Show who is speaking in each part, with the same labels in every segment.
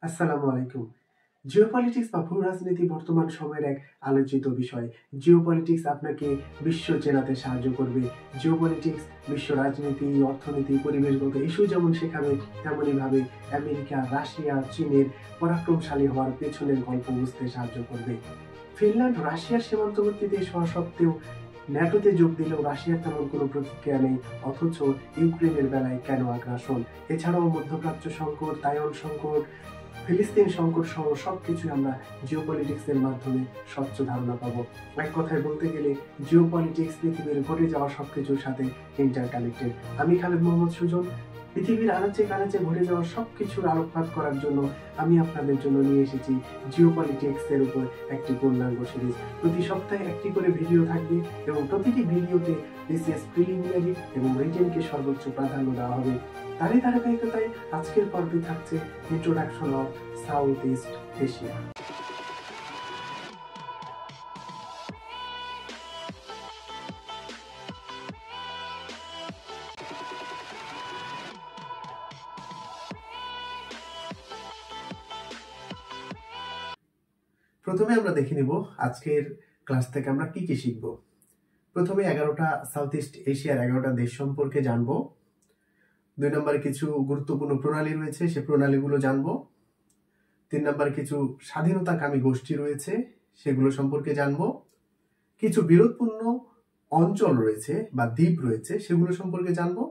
Speaker 1: আসসালামু আলাইকুম। জিওপলিটিক্স বা ভূ রাজনীতি বর্তমান সময়ের এক আলোচিত বিষয়। জিওপলিটিক্স আপনাকে বিশ্ব চেনাতে সাহায্য করবে। জিওপলিটিক্স বিশ্ব রাজনীতি, অর্থনীতি, পরিবেশগত ইস্যু যেমন শেখাবে, তেমনইভাবে আমেরিকা, রাশিয়া, চীনের পরাক্রমশালী হওয়ার পেছনের গল্প বুঝতে সাহায্য করবে। ফিনল্যান্ড রাশিয়ার সীমান্তবর্তী দেশ হওয়া সত্ত্বেও ন্যাটোতে যোগ দিলেও রাশিয়ার তেমন কোনো প্রতিক্রিয়া নেই, অথচ ইউক্রেনের বেলায় কেন আগ্রাসন? এছাড়াও মধ্যপ্রাচ্য সংকট, তাইওয়ান সংকট, ফিলিস্তিন সংকট সহ সবকিছু আমরা জিওপলিটিক্সের মাধ্যমে স্বচ্ছ ধারণা পাবো। এক কথায় বলতে গেলে জিওপলিটিক্স পৃথিবীর ঘটে যাওয়া সবকিছুর সাথে ইন্টারকানেক্টেড। আমি খালেদ মোহাম্মদ সুজন। পৃথিবীর আনাচে কানাচে ঘটে যাওয়া সবকিছুর আলোকপাত করার জন্য আমি আপনাদের জন্য নিয়ে এসেছি জিওপলিটিক্সের উপর একটি পূর্ণাঙ্গ সিরিজ। প্রতি সপ্তাহে একটি করে ভিডিও থাকবে এবং প্রতিটি ভিডিওতে বিসিএস প্রিলিমিনারি এবং রিটেনকে সর্বোচ্চ প্রাধান্য দেওয়া হবে। তারই ধারাবাহিকতায় আজকের পর্বে থাকছে introduction of south east Asia. প্রথমে আমরা দেখে নিব আজকের ক্লাস থেকে আমরা কি কি শিখব। প্রথমে 11টা সাউথ ইস্ট এশিয়ার 11টা দেশ সম্পর্কে জানবো। 2 নম্বরে কিছু গুরুত্বপূর্ণ প্রণালী রয়েছে, সে প্রণালীগুলো জানবো। 3 নম্বরে কিছু স্বাধীনতাকামী গোষ্ঠী রয়েছে, সেগুলো সম্পর্কে জানবো। কিছু বিরোধপূর্ণ অঞ্চল রয়েছে বা দ্বীপ রয়েছে, সেগুলো সম্পর্কে জানবো।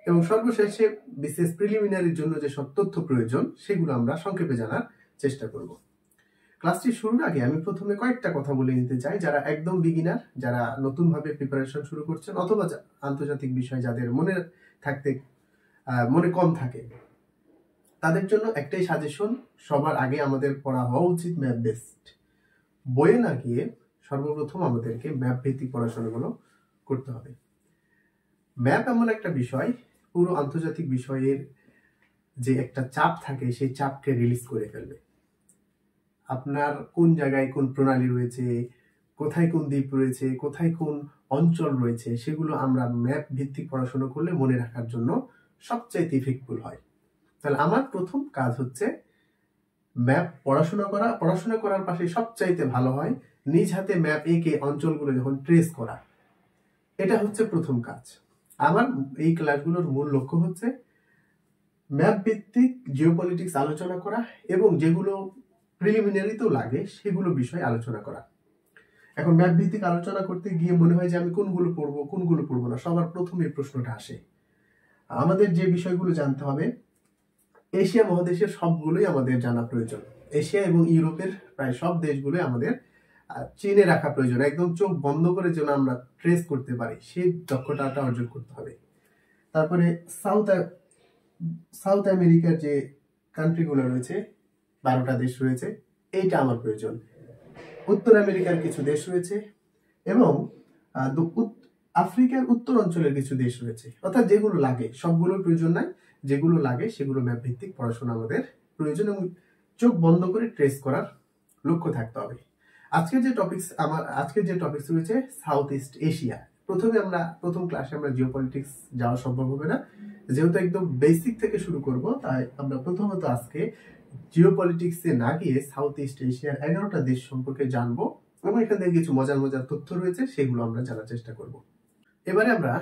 Speaker 1: এবং সর্বশেষে বিশেষ প্রিলিমিনারির জন্য যে সব তথ্য প্রয়োজন সেগুলো আমরা সংক্ষেপে জানার চেষ্টা করব। ক্লাসটি শুরুর আগে আমি প্রথমে কয়েকটা কথা বলে নিতে চাই। যারা একদম বিগিনার, যারা নতুনভাবে প্রিপারেশন শুরু করছেন, অথবা আন্তর্জাতিক বিষয় যাদের মনে কম থাকে, তাদের জন্য একটাই সাজেশন, সবার আগে আমাদের পড়া হওয়া উচিত ম্যাপ বেসড। বইয়ে না গিয়ে সর্বপ্রথম আমাদেরকে ম্যাপ ভিত্তিক পড়াশোনাগুলো করতে হবে। ম্যাপ এমন একটা বিষয়, পুরো আন্তর্জাতিক বিষয়ের যে একটা চাপ থাকে সেই চাপকে রিলিজ করে ফেলবে। আপনার কোন জায়গায় কোন প্রণালী রয়েছে, কোথায় কোন দ্বীপ রয়েছে, কোথায় কোন অঞ্চল রয়েছে, সেগুলো আমরা ম্যাপ ভিত্তিক পড়াশোনা করলে মনে রাখার জন্য সবচাইতে ইফেক্টফুল হয়। তাহলে আমার প্রথম কাজ হচ্ছে ম্যাপ পড়াশোনা করার পাশে সবচাইতে ভালো হয় নিজ হাতে ম্যাপ এঁকে অঞ্চলগুলো যখন ট্রেস করা। এটা হচ্ছে প্রথম কাজ। আমার এই ক্লাসগুলোর মূল লক্ষ্য হচ্ছে ম্যাপ ভিত্তিক জিওপলিটিক্স আলোচনা করা এবং যেগুলো প্রিলিমিনারিতেও লাগে সেগুলো বিষয়ে আলোচনা করা। এখন ম্যাপ ভিত্তিক আলোচনা করতে গিয়ে মনে হয় যে আমি কোনগুলো পড়বো না। সবার প্রথমে প্রশ্নটা আসে। আমাদের যে বিষয়গুলো জানতে হবে, এশিয়া মহাদেশের সবগুলোই আমাদের জানা প্রয়োজন। এশিয়া এবং ইউরোপের প্রায় সব দেশগুলোই আমাদের চিনে রাখা প্রয়োজন। একদম চোখ বন্ধ করে যেন আমরা ট্রেস করতে পারি, সেই দক্ষতাটা অর্জন করতে হবে। তারপরে সাউথ আমেরিকার যে কান্ট্রিগুলো রয়েছে, 12টা দেশ রয়েছে, এইটা আমার প্রয়োজন। উত্তর আমেরিকার কিছু দেশ রয়েছে এবং আফ্রিকার উত্তর অঞ্চলের কিছু দেশ রয়েছে। অর্থাৎ যেগুলো লাগে, সবগুলোর প্রয়োজন নাই, যেগুলো লাগে সেগুলো ম্যাপ ভিত্তিক পড়াশোনা আমাদের প্রয়োজন এবং চোখ বন্ধ করে ট্রেস করার লক্ষ্য থাকতে হবে। আজকের যে টপিকস রয়েছে সাউথ ইস্ট এশিয়া। প্রথম ক্লাসে আমরা জিওপলিটিক্স যাওয়া সম্ভব হবে না, যেহেতু একদম বেসিক থেকে শুরু করব, তাই আমরা প্রথমত আজকে জিওপলিটিক্সে না গিয়ে সাউথ ইস্ট এশিয়ার 11টা দেশ সম্পর্কে জানবো এবং এখান থেকে কিছু মজার মজার তথ্য রয়েছে, সেগুলো আমরা জানার চেষ্টা করব। এবারে আমরা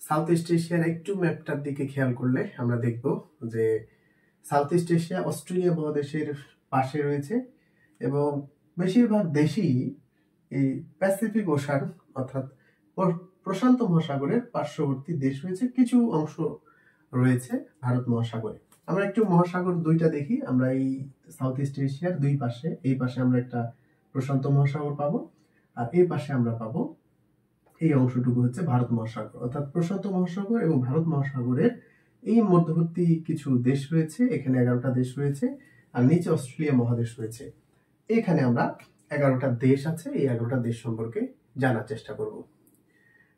Speaker 1: সাউথ ইস্ট এশিয়ার একটু ম্যাপটার দিকে খেয়াল করলে আমরা দেখব যে সাউথ ইস্ট এশিয়া অস্ট্রেলিয়া মহাদেশের পাশে রয়েছে এবং বেশিরভাগ দেশই এই প্যাসিফিক ওশান অর্থাৎ প্রশান্ত মহাসাগরের পার্শ্ববর্তী দেশ রয়েছে। কিছু অংশ রয়েছে ভারত মহাসাগরে। আমরা একটু মহাসাগর দুইটা দেখি। আমরা এই সাউথ ইস্ট এশিয়ার দুই পাশে, এই পাশে আমরা একটা প্রশান্ত মহাসাগর পাবো আর এই পাশে আমরা পাবো এই অংশটুকু হচ্ছে ভারত মহাসাগর। অর্থাৎ প্রশান্ত মহাসাগর এবং ভারত মহাসাগরের এই মধ্যবর্তী কিছু দেশ রয়েছে। এখানে 11টা দেশ রয়েছে আর নিচে অস্ট্রেলিয়া মহাদেশ রয়েছে। এখানে আমরা 11টা দেশ আছে, এই 11টা দেশ সম্পর্কে জানার চেষ্টা করব।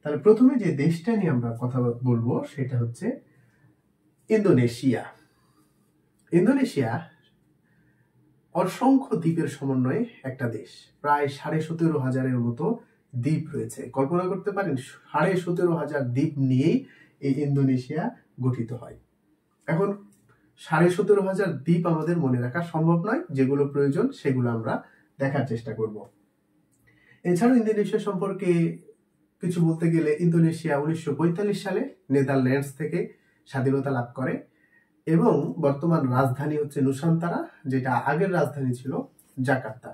Speaker 1: তাহলে প্রথমে যে দেশটা নিয়ে আমরা কথা বলবো সেটা হচ্ছে ইন্দোনেশিয়া। ইন্দোনেশিয়া অসংখ্য দ্বীপের সমন্বয়ে একটা দেশ। প্রায় 17,500-এর মতো দ্বীপ রয়েছে। কল্পনা করতে পারেন 17,500 দ্বীপ নিয়েই এই ইন্দোনেশিয়া গঠিত হয়। এখন 17,500 দ্বীপ আমাদের মনে রাখা সম্ভব নয়। যেগুলো প্রয়োজন সেগুলো আমরা দেখার চেষ্টা করব। এছাড়াও ইন্দোনেশিয়া সম্পর্কে কিছু বলতে গেলে, ইন্দোনেশিয়া 1945 সালে নেদারল্যান্ডস থেকে স্বাধীনতা লাভ করে এবং বর্তমান রাজধানী হচ্ছে নুসান্তারা, যেটা আগের রাজধানী ছিল জাকার্তা।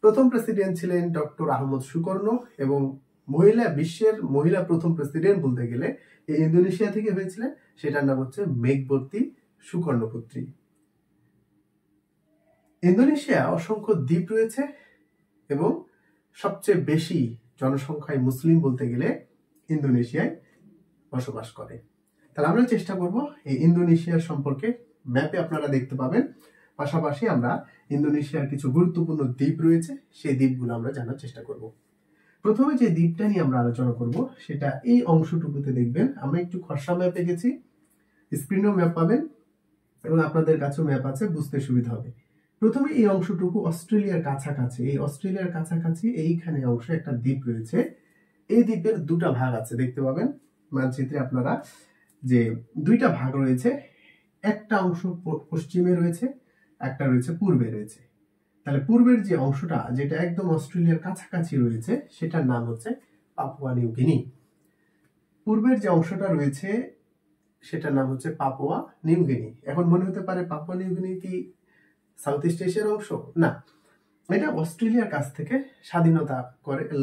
Speaker 1: প্রথম প্রেসিডেন্ট ছিলেন ডক্টর আহমদ সুকর্ণ এবং বিশ্বের মহিলা প্রথম প্রেসিডেন্ট বলতে গেলে এই ইন্দোনেশিয়া থেকে হয়েছিলেন, সেটার নাম হচ্ছে মেঘবর্তী সুকর্ণপুত্রী। ইন্দোনেশিয়া অসংখ্য দ্বীপ রয়েছে এবং সবচেয়ে বেশি জনসংখ্যায় মুসলিম বলতে গেলে ইন্দোনেশিয়ায় বসবাস করে। তাহলে আমরা চেষ্টা করব এই ইন্দোনেশিয়ার সম্পর্কে, ম্যাপে আপনারা দেখতে পাবেন। পাশাপাশি আমরা ইন্দোনেশিয়ার কিছু গুরুত্বপূর্ণ দ্বীপ রয়েছে, সেই দ্বীপগুলো আমরা জানার চেষ্টা করব। প্রথমে যে দ্বীপটা নিয়ে আমরা আলোচনা করব সেটা এই অংশটুকুতে দেখবেন। আমরা একটু খসড়া ম্যাপে গেছি, স্ক্রিনেও ম্যাপ পাবেন এবং আপনাদের কাছেও ম্যাপ আছে, বুঝতে সুবিধা হবে। প্রথমে এই অংশটুকু অস্ট্রেলিয়ার কাছাকাছি, এই অস্ট্রেলিয়ার কাছাকাছি এইখানে অংশে একটা দ্বীপ রয়েছে। এই দ্বীপের দুটা ভাগ আছে, দেখতে পাবেন মানচিত্রে আপনারা যে দুইটা ভাগ রয়েছে। একটা অংশ পশ্চিমে রয়েছে, একটা রয়েছে পূর্বে রয়েছে। তাহলে পূর্বের যে অংশটা, যেটা একদম অস্ট্রেলিয়ার কাছাকাছি রয়েছে, সেটার নাম হচ্ছে পাপুয়া নিউ গিনি। পূর্বের যে অংশটা রয়েছে সেটার নাম হচ্ছে পাপুয়া নিউ গিনি। এখন মনে হতে পারে পাপুয়া নিউ গিনি কি সাউথ ইস্ট এশিয়ার অংশ? না, এটা অস্ট্রেলিয়ার কাছ থেকে স্বাধীনতা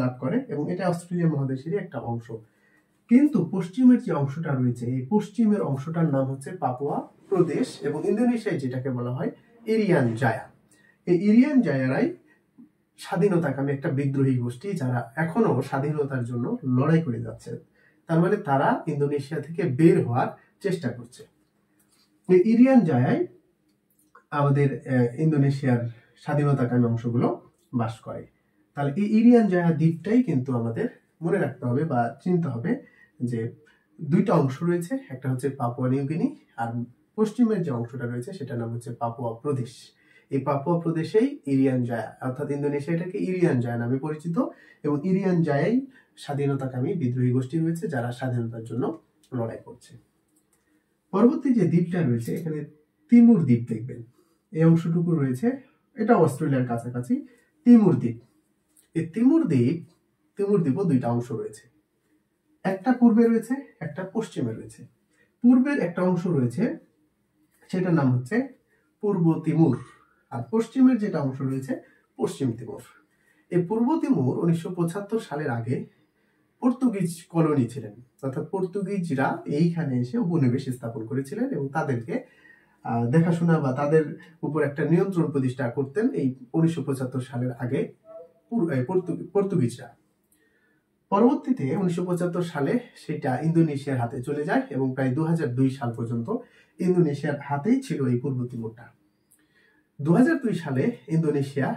Speaker 1: লাভ করে এবং এটা অস্ট্রেলিয়া মহাদেশেরই একটা অংশ। কিন্তু পশ্চিমের যে অংশটা রয়েছে, এই পশ্চিমের অংশটার নাম হচ্ছে পাপুয়া প্রদেশ এবং ইন্দোনেশিয়ায় যেটাকে বলা হয় ইরিয়ান জায়া। এই ইরিয়ান জায়ারাই স্বাধীনতাকামী একটা বিদ্রোহী গোষ্ঠী, যারা এখনো স্বাধীনতার জন্য লড়াই করে যাচ্ছে। তার মানে তারা ইন্দোনেশিয়া থেকে বের হওয়ার চেষ্টা করছে। এই ইরিয়ান জায়ায় আমাদের ইন্দোনেশিয়ার স্বাধীনতাকামী অংশগুলো বাস করে। তাহলে এই ইরিয়ান জায়া দ্বীপটাই কিন্তু আমাদের মনে রাখতে হবে বা চিনতে হবে যে দুইটা অংশ রয়েছে, একটা হচ্ছে পাপুয়া নিউ গিনি আর পশ্চিমের যে অংশটা রয়েছে সেটার নাম হচ্ছে পাপুয়া প্রদেশ। এই পাপুয়া প্রদেশেই ইরিয়ান জায়া, অর্থাৎ ইন্দোনেশিয়া এটাকে ইরিয়ান জায়া নামে পরিচিত এবং ইরিয়ান জায়াই স্বাধীনতাকামী বিদ্রোহী গোষ্ঠী রয়েছে যারা স্বাধীনতার জন্য লড়াই করছে। পরবর্তী যে দ্বীপটা রয়েছে, এখানে তিমুর দ্বীপ দেখবেন, এই অংশটুকু রয়েছে, এটা অস্ট্রেলিয়ার কাছাকাছি তিমুর দ্বীপ। এই তিমুর দ্বীপও দুইটা অংশ রয়েছে, একটা পূর্বে রয়েছে, একটা পশ্চিমে রয়েছে। পূর্বের একটা অংশ রয়েছে, সেটার নাম হচ্ছে পূর্ব তিমুর, আর পশ্চিমের যেটা অংশ রয়েছে পশ্চিম তিমুর। এই পূর্ব তিমুর 1975 সালের আগে পর্তুগিজ কলোনি ছিলেন, অর্থাৎ পর্তুগিজরা এইখানে এসে উপনিবেশ স্থাপন করেছিলেন এবং তাদেরকে দেখাশোনা বা তাদের উপর একটা নিয়ন্ত্রণ প্রতিষ্ঠা করতেন এই 1975 সালের আগে পর্তুগিজরা। পরবর্তীতে 1975 সালে সেটা ইন্দোনেশিয়ার হাতে চলে যায় এবং প্রায় 2002 সাল পর্যন্ত ইন্দোনেশিয়ার হাতেই ছিল এই পূর্ব তিমুরটা। 2002 সালে ইন্দোনেশিয়া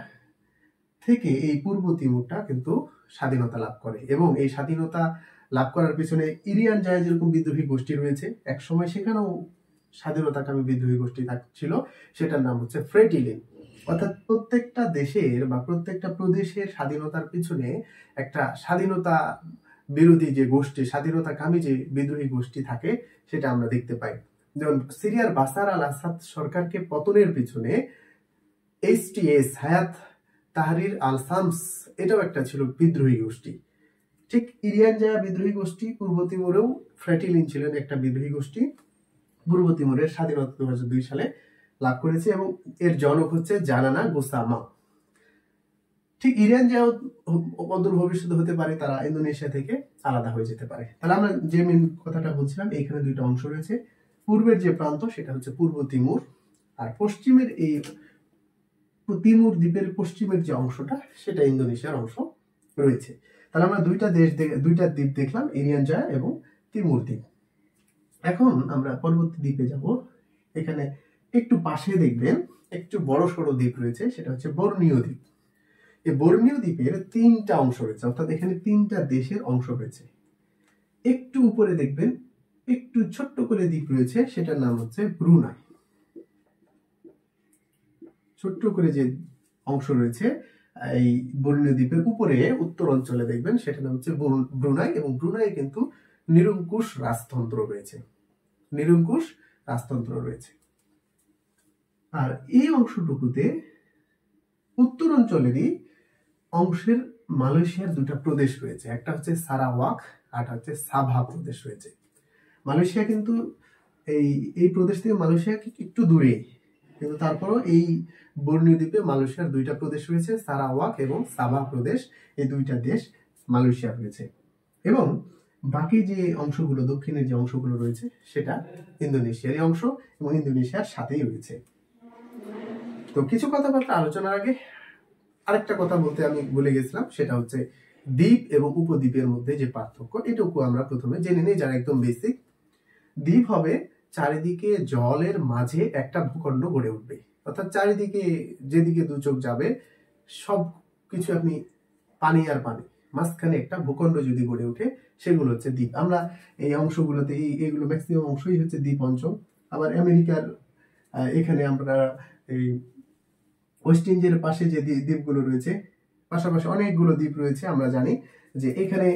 Speaker 1: থেকে এই পূর্ব তিমুরটা কিন্তু স্বাধীনতা লাভ করে এবং এই স্বাধীনতা লাভ করার পিছনে ইরিয়ান জায়া যেরকম বিদ্রোহী গোষ্ঠী রয়েছে, একসময় সেখানেও স্বাধীনতাকামী বিদ্রোহী গোষ্ঠী ছিল, সেটার নাম হচ্ছে ফ্রেটিলিন। অর্থাৎ প্রত্যেকটা দেশের বা প্রত্যেকটা প্রদেশের স্বাধীনতার পিছনে একটা স্বাধীনতা বিরোধী যে গোষ্ঠী, স্বাধীনতাকামী যে বিদ্রোহী গোষ্ঠী থাকে, সেটা আমরা দেখতে পাই। যেমন সিরিয়ার বাশার আল আসাদ সরকারকে পতনের পিছনে HTS হায়াত তাহরির আল শামস এটাও একটা ছিল বিদ্রোহী গোষ্ঠী। ঠিক ইরিয়ান জায়া বিদ্রোহী গোষ্ঠী, পূর্ব তিমুরেও ফ্রেটিলিন ছিলেন একটা বিদ্রোহী গোষ্ঠী। পূর্ব তিমুরের স্বাধীনতা 2002 সালে লাভ করেছে এবং এর জনক হচ্ছে জানানা গোসামা। ঠিক ইরিয়ান জায়াও অদূর ভবিষ্যতে হতে পারে তারা ইন্দোনেশিয়া থেকে আলাদা হয়ে যেতে পারে। তাহলে আমরা যে মেন কথাটা বলছিলাম, এইখানে দুইটা অংশ রয়েছে। পূর্বের যে প্রান্ত সেটা হচ্ছে পূর্ব তিমুর, আর পশ্চিমের এই তিমুর দ্বীপের পশ্চিমের যে অংশটা সেটা ইন্দোনেশিয়ার অংশ রয়েছে। তাহলে আমরা দুইটা দ্বীপ দেখলাম, ইরিয়ান জায়া এবং তিমুর দ্বীপ। এখন আমরা পরবর্তী দ্বীপে যাব। এখানে একটু পাশে দেখবেন একটু বড় সড়ো দ্বীপ রয়েছে, সেটা হচ্ছে বর্নিও দ্বীপ। এই বর্নিও দ্বীপের তিনটা অংশ রয়েছে, অর্থাৎ এখানে তিনটা দেশের অংশ রয়েছে। একটু উপরে দেখবেন একটু ছোট্ট করে দ্বীপ রয়েছে, সেটার নাম হচ্ছে ব্রুনাই। ছোট্ট করে যে অংশ রয়েছে এই বর্নিও দ্বীপের উপরে উত্তর অঞ্চলে দেখবেন, সেটার নাম হচ্ছে ব্রুনাই এবং ব্রুনাই কিন্তু নিরঙ্কুশ রাজতন্ত্র রয়েছে, নিরঙ্কুশ রাজতন্ত্র রয়েছে। আর এই অংশটুকুতে উত্তর অঞ্চলেরই অংশের মালয়েশিয়ার দুটা প্রদেশ রয়েছে, একটা হচ্ছে সারাওয়াক আর হচ্ছে সাভা প্রদেশ রয়েছে। মালয়েশিয়া কিন্তু এই প্রদেশ থেকে মালয়েশিয়া একটু দূরে, কিন্তু তারপরও এই বর্ণীয় দ্বীপে মালয়েশিয়ার দুইটা প্রদেশ রয়েছে, সারাওয়াক এবং সাভা প্রদেশ। এই দুইটা দেশ মালয়েশিয়া রয়েছে, এবং বাকি যে অংশগুলো, দক্ষিণের যে অংশগুলো রয়েছে সেটা ইন্দোনেশিয়ারই অংশ এবং ইন্দোনেশিয়ার সাথেই রয়েছে। তো কিছু কথাবার্তা আলোচনার আগে আরেকটা কথা বলতে আমি ভুলে গেছিলাম, সেটা হচ্ছে দ্বীপ এবং উপদ্বীপের মধ্যে যে পার্থক্য, এটুকু আমরা প্রথমে জেনে নিই, যারা একদম বেসিক। দ্বীপ হবে চারিদিকে জলের মাঝে একটা ভূখণ্ড গড়ে উঠবে, অর্থাৎ চারিদিকে যেদিকে দু চোখ যাবে সব কিছু আপনি পানি আর পানি, মাঝখানে একটা ভূখণ্ড যদি গড়ে ওঠে সেগুলো হচ্ছে দ্বীপ। আমরা এই অংশগুলোতে এইগুলো ম্যাক্সিমাম অংশই হচ্ছে দ্বীপ অঞ্চল। আবার আমেরিকার এখানে আমরা এই ওয়েস্ট ইন্ডিজের পাশে যে দ্বীপগুলো রয়েছে, পাশাপাশি অনেকগুলো দ্বীপ রয়েছে, আমরা জানি যে এখানে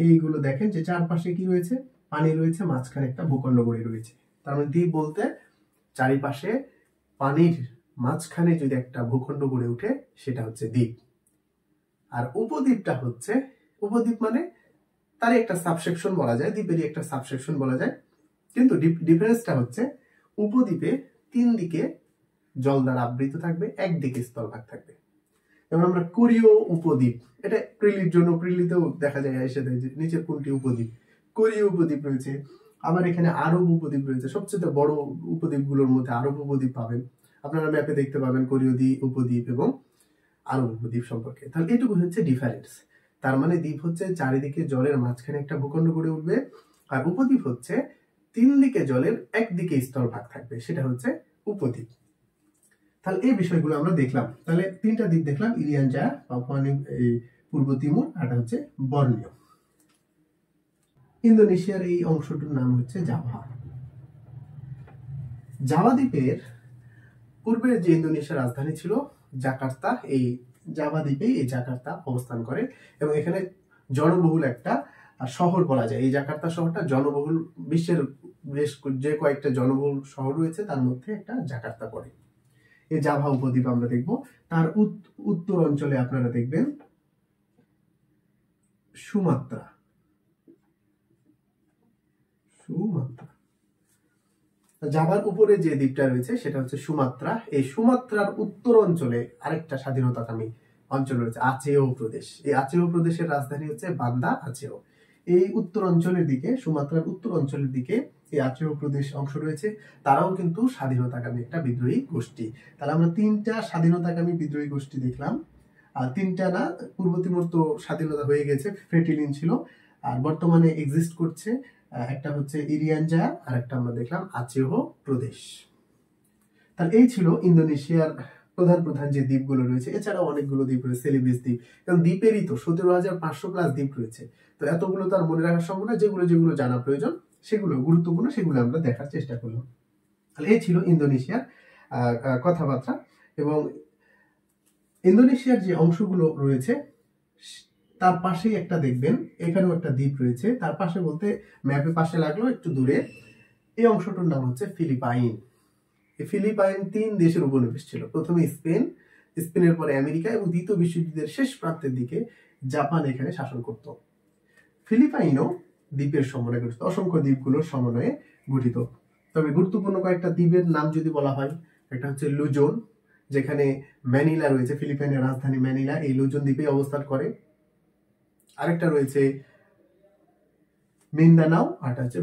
Speaker 1: এইগুলো দেখেন যে চারপাশে কি রয়েছে, পানি রয়েছে, মাঝখানে একটা ভূখণ্ড গড়ে রয়েছে। তার মানে দ্বীপ বলতে চারিপাশে পানির মাঝখানে যদি একটা ভূখণ্ড গড়ে ওঠে সেটা হচ্ছে দ্বীপ। আর উপদ্বীপটা হচ্ছে, উপদ্বীপ মানে তারই একটা সাবসেকশন বলা যায়, দ্বীপেরই একটা সাবসেকশন বলা যায়, কিন্তু ডিফারেন্সটা হচ্ছে উপদ্বীপে তিন দিকে জল দ্বারা আবৃত থাকবে, একদিকে স্থলভাগ থাকবে। যেমন আমরা কোরীয় উপদ্বীপ, এটা প্রিলির জন্য, প্রিলিতেও দেখা যায় এসে দেয় যে নিচের কোনটি উপদ্বীপ, কোরীয় উপদ্বীপ রয়েছে। আবার এখানে আরব উপদ্বীপ রয়েছে, সবচেয়ে বড় উপদ্বীপগুলোর মধ্যে আরব উপদ্বীপ পাবেন আপনারা, ম্যাপে দেখতে পাবেন কোরীয় উপদ্বীপ এবং আরব উপদ্বীপ সম্পর্কে। তাহলে এটুকু হচ্ছে ডিফারেন্স। তার মানে দ্বীপ হচ্ছে চারিদিকে জলের মাঝখানে একটা ভূখণ্ড গড়ে উঠবে, আর উপদ্বীপ হচ্ছে তিন দিকে জলের একদিকে স্থলভাগ থাকবে, সেটা হচ্ছে উপদ্বীপ। তাহলে এই বিষয়গুলো আমরা দেখলাম। তাহলে তিনটা দ্বীপ দেখলাম, ইরিয়ান জায়া, পাপুয়া পূর্ব তিমুর, আর হচ্ছে বর্নিও। ইন্দোনেশিয়ার এই অংশটির নাম হচ্ছে জাভা। জাভা দ্বীপের পূর্বের যে ইন্দোনেশিয়ার রাজধানী ছিল জাকার্তা, এই জাভা দ্বীপে এই জাকার্তা অবস্থান করে, এবং এখানে জনবহুল একটা শহর বলা যায়। এই জাকার্তা শহরটা জনবহুল, বিশ্বের বেশ যে কয়েকটা জনবহুল শহর রয়েছে তার মধ্যে একটা জাকার্তা পড়ে। এই জাভা উপদ্বীপ আমরা দেখব। তার উত্তর অঞ্চলে আপনারা দেখবেন সুমাত্রা। জাভার উপরে যে দ্বীপটা রয়েছে সেটা হচ্ছে সুমাত্রা। এই সুমাত্রার উত্তর অঞ্চলে আরেকটা স্বাধীনতাকামী অঞ্চল রয়েছে, আচেও প্রদেশ। এই আচেও প্রদেশের রাজধানী হচ্ছে বান্দা আচেও। এই উত্তর অঞ্চলের দিকে, সুমাত্রার উত্তর অঞ্চলের দিকে এই আচেও প্রদেশ অংশ রয়েছে, তারাও কিন্তু স্বাধীনতাকামী একটা বিদ্রোহী গোষ্ঠী। তাহলে আমরা তিনটা স্বাধীনতাকামী বিদ্রোহী গোষ্ঠী দেখলাম। আর তিনটা না, পূর্ব তিমুর তো স্বাধীনতা হয়ে গেছে, ফ্রেটিলিন ছিল, আর বর্তমানে এক্সিস্ট করছে একটা হচ্ছে ইরিয়ান জায়া, আর একটা আমরা দেখলাম আচেও প্রদেশ। তাহলে এই ছিল ইন্দোনেশিয়ার প্রধান প্রধান যে দ্বীপগুলো রয়েছে। এছাড়াও অনেকগুলো দ্বীপ রয়েছে, সেলিব্রিজ দ্বীপ, কারণ দ্বীপেরই তো 17,500 প্লাস দ্বীপ রয়েছে। তো এতগুলো তার মনে রাখা সম্ভব না, যেগুলো যেগুলো জানা প্রয়োজন, সেগুলো গুরুত্বপূর্ণ, সেগুলো আমরা দেখার চেষ্টা করলাম। তাহলে এই ছিল ইন্দোনেশিয়ার কথাবার্তা। এবং ইন্দোনেশিয়ার যে অংশগুলো রয়েছে তার পাশেই একটা দেখবেন, এখানেও একটা দ্বীপ রয়েছে, তার পাশে বলতে ম্যাপে পাশে লাগলো একটু দূরে। এই অংশটার নাম হচ্ছে ফিলিপাইন। এই ফিলিপাইন তিন দেশের উপনিবেশ ছিল, প্রথমে স্পেন, স্পেনের পরে আমেরিকা, এবং দ্বিতীয় বিশ্বযুদ্ধের শেষ প্রান্তের দিকে জাপান এখানে শাসন করত। ফিলিপাইনও দ্বীপের সমন্বয়ে গঠিত, অসংখ্য দ্বীপগুলোর সমন্বয়ে গঠিত। তবে গুরুত্বপূর্ণ কয়েকটা দ্বীপের নাম যদি বলা হয়, একটা হচ্ছে লুজন, যেখানে ম্যানিলা রয়েছে, ফিলিপাইনের রাজধানী ম্যানিলা এই লুজন দ্বীপে অবস্থান করে। আরেকটা রয়েছে মিন্দানাও, আরটা হচ্ছে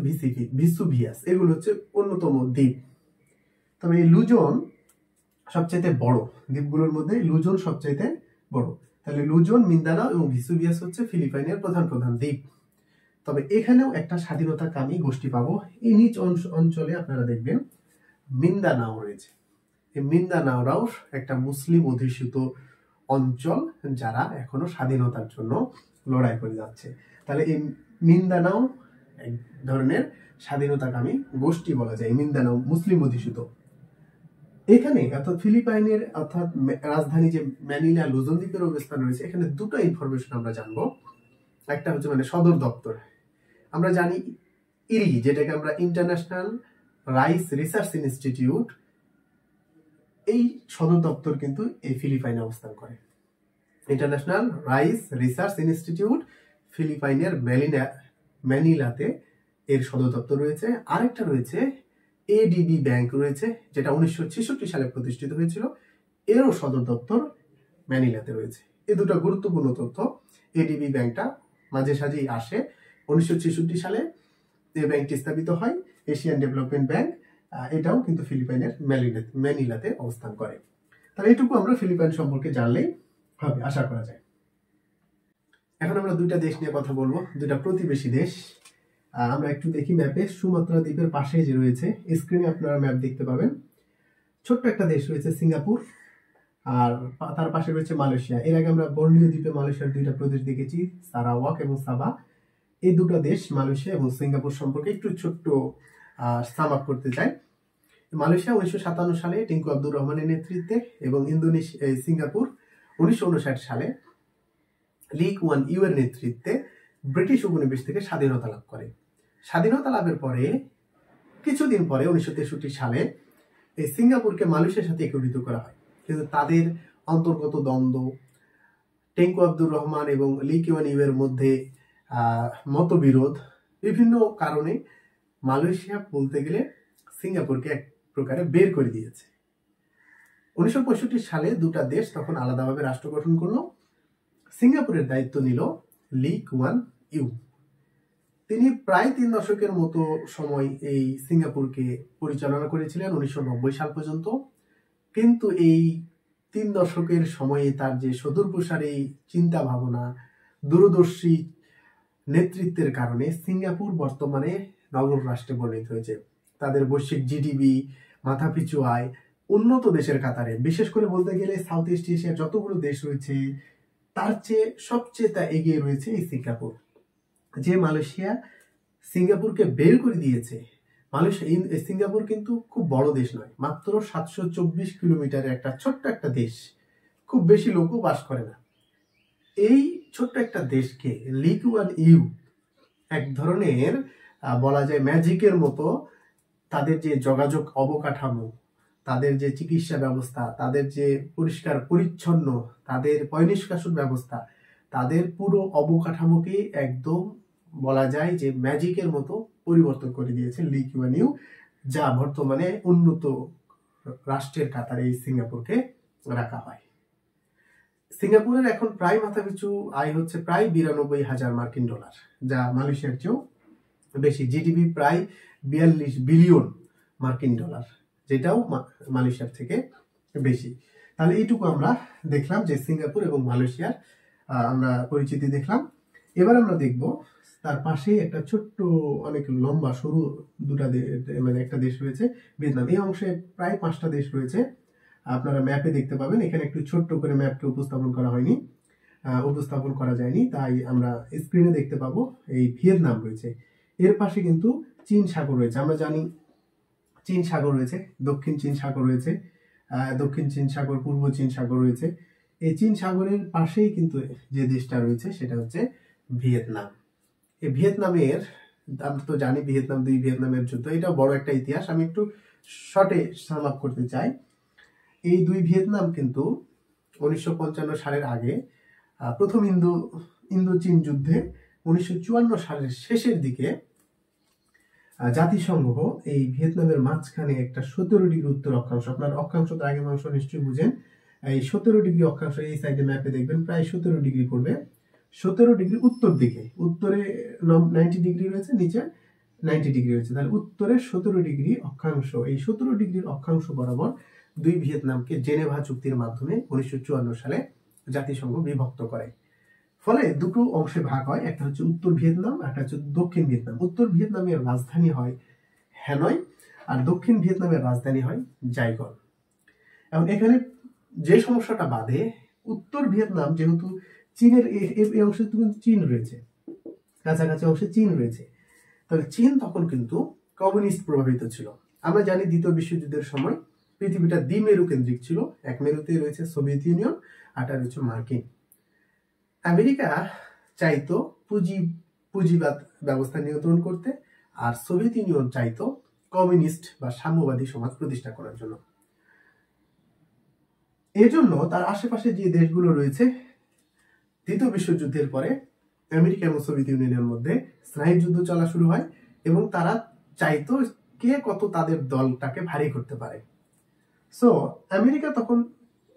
Speaker 1: ভিসুভিয়াস। এগুলো হচ্ছে অন্যতম দ্বীপ। তবে এই লুজন সবচাইতে বড় দ্বীপগুলোর মধ্যে, লুজন সবচাইতে বড়। তাহলে লুজন, মিন্দানাও এবং ভিসুভিয়াস হচ্ছে ফিলিপাইনের প্রধান প্রধান দ্বীপ। তবে এখানেও একটা স্বাধীনতাকামী গোষ্ঠী পাবো। এই নিচ অঞ্চলে আপনারা দেখবেন মিন্দানাও রয়েছে। এই মিন্দানাওরাও একটা মুসলিম অধ্যুষিত অঞ্চল, যারা এখনো স্বাধীনতার জন্য লড়াই করে যাচ্ছে। তাহলে এই মিন্দানাও এক ধরনের স্বাধীনতাকামী গোষ্ঠী বলা যায়, মিন্দানাও মুসলিম অধ্যুষিত। এখানে অর্থাৎ ফিলিপাইনের অর্থাৎ রাজধানী যে ম্যানিলা, লুজন দ্বীপের অবস্থান রয়েছে, এখানে দুটো ইনফরমেশন আমরা জানবো। একটা হচ্ছে মানে সদর দপ্তর, আমরা জানি ইরি, যেটাকে আমরা ইন্টারন্যাশনাল রাইস রিসার্চ ইনস্টিটিউট, এই সদর দপ্তর কিন্তু এই ফিলিপাইনে অবস্থান করে। ইন্টারন্যাশনাল রাইস রিসার্চ ইনস্টিটিউট ফিলিপাইনের ম্যানিলাতে এর সদর দপ্তর রয়েছে। আরেকটা রয়েছে এডিবি ব্যাংক রয়েছে, যেটা 1966 সালে প্রতিষ্ঠিত হয়েছিল, এরও সদর দপ্তর ম্যানিলাতে রয়েছে। এই দুটো গুরুত্বপূর্ণ তথ্য। এডিবি ব্যাংকটা মাঝে সাঝেই আসে। 1966 সালে এই ব্যাংকটি স্থাপিত হয়, এশিয়ান ডেভেলপমেন্ট ব্যাংক। এটাও কিন্তু ফিলিপাইনের ম্যানিলাতে অবস্থান করে। তাহলে এইটুকু আমরা ফিলিপাইন সম্পর্কে জানলেই হবে, আশা করা যায়। এখন আমরা দুইটা দেশ নিয়ে কথা বলবো, দুইটা প্রতিবেশী দেশ। আমরা একটু দেখি ম্যাপে, সুমাত্রা দ্বীপের পাশে যে রয়েছে, স্ক্রিনে আপনারা ম্যাপ দেখতে পাবেন। ছোট্ট একটা দেশ রয়েছে সিঙ্গাপুর, আর তার পাশে রয়েছে মালয়েশিয়া। এর আগে আমরা বর্নিও দ্বীপে মালয়েশিয়ার দুইটা প্রদেশ দেখেছি, সারাওয়াক এবং সাবা। এই দুটো দেশ মালয়েশিয়া এবং সিঙ্গাপুর সম্পর্কে একটু ছোট্ট সাম আপ করতে চাই। মালয়েশিয়া 1957 সালে টিঙ্কু আব্দুর রহমানের নেতৃত্বে এবং সিঙ্গাপুর 1959 সালে লি কুয়ান ইউ এর নেতৃত্বে ব্রিটিশ উপনিবেশ থেকে স্বাধীনতা লাভ করে। স্বাধীনতা লাভের পরে কিছুদিন পরে 1963 সালে এই সিঙ্গাপুরকে মালয়েশিয়ার সাথে একীভূত করা হয়। কিন্তু তাদের অন্তর্গত দ্বন্দ্ব, টেঙ্কু আব্দুর রহমান এবং লি কুয়ান ইউ এর মধ্যে মতবিরোধ, বিভিন্ন কারণে মালয়েশিয়া বলতে গেলে সিঙ্গাপুরকে এক প্রকারে বের করে দিয়েছে। 1965 সালে দুটা দেশ তখন আলাদাভাবে রাষ্ট্র গঠন করলো। সিঙ্গাপুরের দায়িত্ব নিল লি কুয়ান ইউ। তিনি প্রায় 3 দশকের মতো সময় এই সিঙ্গাপুরকে পরিচালনা করেছিলেন, 1990 সাল পর্যন্ত। কিন্তু এই 3 দশকের সময়ে তার যে সুদূরপ্রসারী চিন্তা ভাবনা, দূরদর্শী নেতৃত্বের কারণে সিঙ্গাপুর বর্তমানে নগর রাষ্ট্রে পরিণত হয়েছে। তাদের বৈশ্বিক জিডিপি, মাথাপিছু আয় উন্নত দেশের কাতারে, বিশেষ করে বলতে গেলে সাউথ ইস্ট এশিয়ার যতগুলো দেশ রয়েছে তার চেয়ে সবচেয়ে তা এগিয়ে রয়েছে এই সিঙ্গাপুর। যে মালয়েশিয়া সিঙ্গাপুরকে বের করে দিয়েছে, সিঙ্গাপুর কিন্তু খুব বড় দেশ নয়, মাত্র 724 কিলোমিটারের একটা ছোট্ট একটা দেশ, খুব বেশি লোকও বাস করে না। এই ছোট্ট একটা দেশকে লি কুয়ান ইউ এক ধরনের বলা যায় ম্যাজিকের মতো তাদের যে যোগাযোগ অবকাঠামো, তাদের যে চিকিৎসা ব্যবস্থা, তাদের যে পরিষ্কার পরিচ্ছন্ন, তাদের পয়ঃনিষ্কাশন ব্যবস্থা, তাদের পুরো অবকাঠামোকে একদম বলা যায় যে ম্যাজিকের মতো পরিবর্তন করে দিয়েছে লি কুয়ান ইউ, যা বর্তমানে উন্নত রাষ্ট্রের কাতারে এই সিঙ্গাপুরকে রাখা হয়। সিঙ্গাপুরের এখন প্রায় মাথাপিছু আয় হচ্ছে প্রায় 92,000 মার্কিন ডলার, যা মালয়েশিয়ার চেয়েও বেশি। জিডিপি প্রায় 42 বিলিয়ন মার্কিন ডলার, যেটাও মালয়েশিয়ার থেকে বেশি। তাহলে এইটুকু আমরা দেখলাম যে সিঙ্গাপুর এবং মালয়েশিয়ার আমরা পরিচিতি দেখলাম। এবার আমরা দেখব তার পাশেই একটা ছোট্ট অনেক লম্বা সরু দুটা মানে একটা দেশ রয়েছে ভিয়েতনাম। এই অংশে প্রায় 5টা দেশ রয়েছে, আপনারা ম্যাপে দেখতে পাবেন। এখানে একটু ছোট্ট করে ম্যাপকে উপস্থাপন করা যায়নি, তাই আমরা স্ক্রিনে দেখতে পাবো এই ভিয়েতনাম রয়েছে। এর পাশে কিন্তু চীন সাগর রয়েছে। আমরা জানি চীন সাগর রয়েছে, দক্ষিণ চীন সাগর রয়েছে, দক্ষিণ চীন সাগর, পূর্ব চীন সাগর রয়েছে। এই চীন সাগরের পাশেই কিন্তু যে দেশটা রয়েছে সেটা হচ্ছে ভিয়েতনাম। এই ভিয়েতনামের, আমরা তো জানি ভিয়েতনাম 2 ভিয়েতনামের যুদ্ধ, এটা বড় একটা ইতিহাস। আমি একটু শর্টে সাম আপ করতে চাই। এই 2 ভিয়েতনাম কিন্তু 1955 সালের আগে প্রথম ইন্দো চীন যুদ্ধে 1954 সালের শেষের দিকে জাতিসংঘ এই ভিয়েতনামের মাঝখানে একটা 17 ডিগ্রি উত্তর অক্ষাংশ, আপনার অক্ষাংশ তো আগের অংশ নিশ্চয়ই বুঝেন, এই 17 ডিগ্রি অক্ষাংশ এই সাইডে ম্যাপে দেখবেন প্রায় 17 ডিগ্রি করবে। 17 ডিগ্রি উত্তর দিকে, উত্তরে 90 ডিগ্রি রয়েছে, নিচে 90 ডিগ্রি রয়েছে, তাহলে উত্তরে 17 ডিগ্রি অক্ষাংশ, এই 17 ডিগ্রির অক্ষাংশ বরাবর 2 ভিয়েতনামকে জেনেভা চুক্তির মাধ্যমে 1954 সালে জাতিসংঘ বিভক্ত করে। ফলে দুটো অংশে ভাগ হয়, একটা হচ্ছে উত্তর ভিয়েতনাম, একটা হচ্ছে দক্ষিণ ভিয়েতনাম। উত্তর ভিয়েতনামের রাজধানী হয় হ্যানয়, আর দক্ষিণ ভিয়েতনামের রাজধানী হয় জাইগন। এবং এখানে যে সমস্যাটা বাধে, উত্তর ভিয়েতনাম যেহেতু চীনের এই অংশে কিন্তু চীন রয়েছে, কাছাকাছি অংশে চীন রয়েছে, তাহলে চীন তখন কিন্তু কমিউনিস্ট প্রভাবিত ছিল। আমরা জানি দ্বিতীয় বিশ্বযুদ্ধের সময় পৃথিবীটা দ্বিমেরু কেন্দ্রিক ছিল, এক মেরুতে রয়েছে সোভিয়েত ইউনিয়ন, আরটা রয়েছে মার্কিন। আমেরিকা চাইতো পুঁজিবাদ ব্যবস্থা নিয়ন্ত্রণ করতে, আর সোভিয়েত ইউনিয়ন চাইতো কমিউনিস্ট বা সাম্যবাদী সমাজ প্রতিষ্ঠা করার জন্য। এজন্য তার আশেপাশে যে দেশগুলো রয়েছে, দ্বিতীয় বিশ্বযুদ্ধের পরে আমেরিকা এবং সোভিয়েত ইউনিয়নের মধ্যে স্নায়ু যুদ্ধ চলা শুরু হয় এবং তারা চাইতো কে কত তাদের দলটাকে ভারী করতে পারে। সো আমেরিকা তখন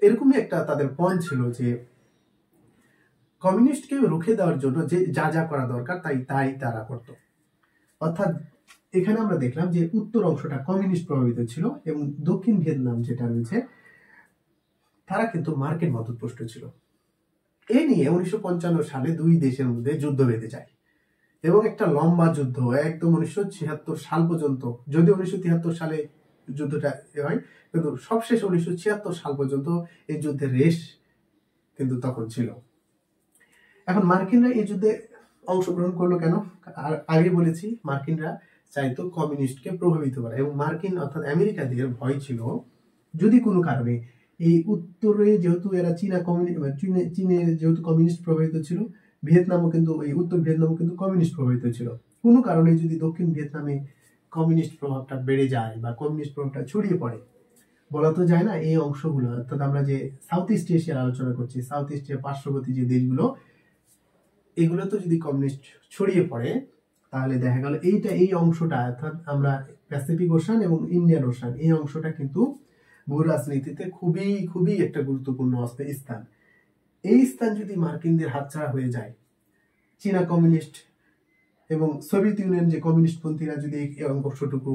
Speaker 1: এরকমই একটা তাদের পয়েন্ট ছিল যে কমিউনিস্টকে রুখে দেওয়ার জন্য যে যা যা করা দরকার তাই তারা করত। অর্থাৎ এখানে আমরা দেখলাম যে উত্তর অংশটা কমিউনিস্ট প্রভাবিত ছিল এবং দক্ষিণ ভিয়েতনাম যেটা রয়েছে তারা কিন্তু মার্কিন মদতপুষ্ট ছিল। এ নিয়ে 1955 সালে দুই দেশের মধ্যে যুদ্ধ বেঁধে যায় এবং একটা লম্বা যুদ্ধ একদম 1976 সাল পর্যন্ত, যদিও 1973 সালে যুদ্ধটা হয়, কিন্তু সবশেষ 1976 সাল পর্যন্ত এই যুদ্ধের রেশ কিন্তু তখন ছিল। এখন মার্কিনরা এই যুদ্ধে অংশগ্রহণ করলো কেন? আগে বলেছি মার্কিনরা চাইতো কমিউনিস্টকে প্রভাবিত করা এবং মার্কিন অর্থাৎ আমেরিকাদের ভয় ছিল যদি কোনো কারণে এই উত্তরে যেহেতু এরা চীনে যেহেতু কমিউনিস্ট প্রভাবিত ছিল, ভিয়েতনামও কিন্তু এই উত্তর ভিয়েতনামও কিন্তু কমিউনিস্ট প্রভাবিত ছিল, কোনো কারণে যদি দক্ষিণ ভিয়েতনামে কমিউনিস্ট প্রভাবটা বেড়ে যায় বা কমিউনিস্ট প্রভাবটা ছড়িয়ে পড়ে, বলা তো যায় না এই অংশগুলো, অর্থাৎ আমরা যে সাউথ ইস্ট এশিয়ার আলোচনা করছি, সাউথ ইস্টের পার্শ্ববর্তী যে দেশগুলো, এগুলো তো যদি কমিউনিস্ট ছড়িয়ে পড়ে তাহলে দেখা গেল এই অংশটা অর্থাৎ আমরা প্যাসিফিক ওশান এবং ইন্ডিয়ান ওশান এই অংশটা কিন্তু ভূ রাজনীতিতে খুবই খুবই একটা গুরুত্বপূর্ণ স্থান। এই স্থান যদি মার্কিনদের হাতছাড়া হয়ে যায়, চীনা কমিউনিস্ট এবং সোভিয়েত ইউনিয়ন যে কমিউনিস্ট পন্থীরা যদি এই অংশটুকু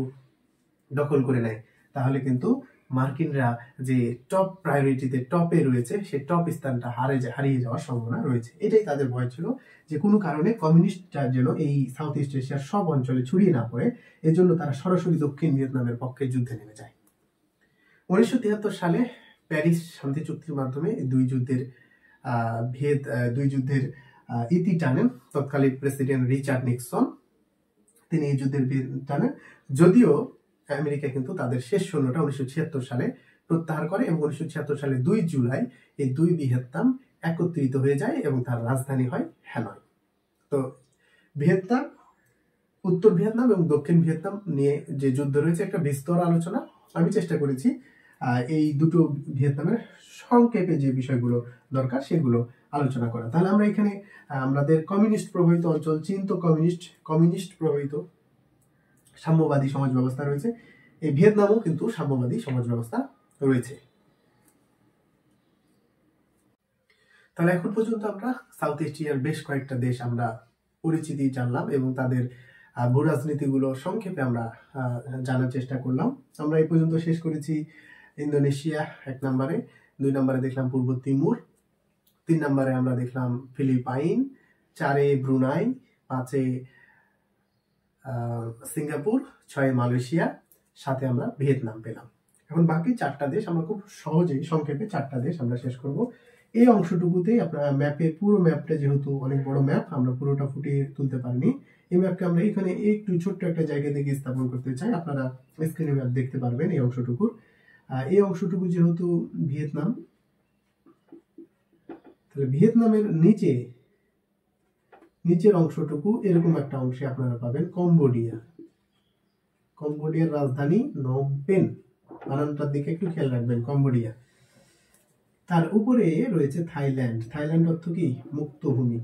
Speaker 1: দখল করে নেয়, তাহলে কিন্তু মার্কিনরা যে টপ প্রায়োরিটিতে টপে রয়েছে সেই টপ স্থানটা হারিয়ে যাওয়ার সম্ভাবনা রয়েছে। এটাই তাদের ভয় ছিল যে কোনো কারণে কমিউনিস্টরা যেন এই সাউথ ইস্ট এশিয়ার সব অঞ্চলে ছড়িয়ে না পড়ে, এজন্য তারা সরাসরি দক্ষিণ ভিয়েতনামের পক্ষে যুদ্ধে নেমে যায়। 1973 সালে প্যারিস শান্তি চুক্তির মাধ্যমে দুই যুদ্ধের ইতি টানেন তৎকালীন প্রেসিডেন্ট রিচার্ড নিক্সন। তিনি এই যুদ্ধের টানেন, যদিও আমেরিকা কিন্তু তাদের শেষ সৈন্যটা 1976 সালে প্রত্যাহার করে এবং 1976 সালে 2 জুলাই এই দুই ভিয়েতনাম একত্রিত হয়ে যায় এবং তার রাজধানী হয় হ্যানয়। তো ভিয়েতনাম, উত্তর ভিয়েতনাম এবং দক্ষিণ ভিয়েতনাম নিয়ে যে যুদ্ধ রয়েছে একটা বিস্তর আলোচনা আমি চেষ্টা করেছি এই দুটো ভিয়েতনামের সংক্ষেপে যে বিষয়গুলো দরকার সেগুলো আলোচনা করা। তাহলে আমরা এখানে আমাদের কমিউনিস্ট প্রভাবিত অঞ্চল, চীন তো কমিউনিস্ট প্রভাবিত সাম্যবাদী সমাজ ব্যবস্থা রয়েছে, এই ভিয়েতনামও কিন্তু সাম্যবাদী সমাজ ব্যবস্থা রয়েছে। তাহলে এখন পর্যন্ত আমরা সাউথ এশিয়ার বেশ কয়েকটা দেশ আমরা পরিচিতি জানলাম এবং তাদের ভূ রাজনীতিগুলো সংক্ষেপে আমরা জানার চেষ্টা করলাম। আমরা এই পর্যন্ত শেষ করেছি ইন্দোনেশিয়া 1 নম্বরে, 2 নম্বরে দেখলাম পূর্ব তিমুর, 3 নম্বরে আমরা দেখলাম ফিলিপাইন, 4-এ ব্রুনাই, 5-এ সিঙ্গাপুর, 6-এ মালয়েশিয়া, 7-এ আমরা ভিয়েতনাম পেলাম। এখন বাকি 4টা দেশ আমরা খুব সহজেই সংক্ষেপে 4টা দেশ আমরা শেষ করব। এই অংশটুকুতেই আপনারা পুরো ম্যাপটা যেহেতু অনেক বড় ম্যাপ, আমরা পুরোটা ফুটিয়ে তুলতে পারিনি, এই ম্যাপটা আমরা এখানে একটু ছোট্ট একটা জায়গা থেকে স্থাপন করতে চাই। আপনারা স্ক্রিনে ম্যাপ দেখতে পারবেন এই অংশটুকুর। এই অংশটুকু যেহেতু ভিয়েতনাম, তাহলে ভিয়েতনামের নিচের অংশটুকু এরকম একটা অংশে আপনারা পাবেন কম্বোডিয়ার রাজধানী নম পেন, বানানটার দিকে একটু খেয়াল রাখবেন, কম্বোডিয়া। তার উপরে রয়েছে থাইল্যান্ড অর্থ কি? মুক্তভূমি।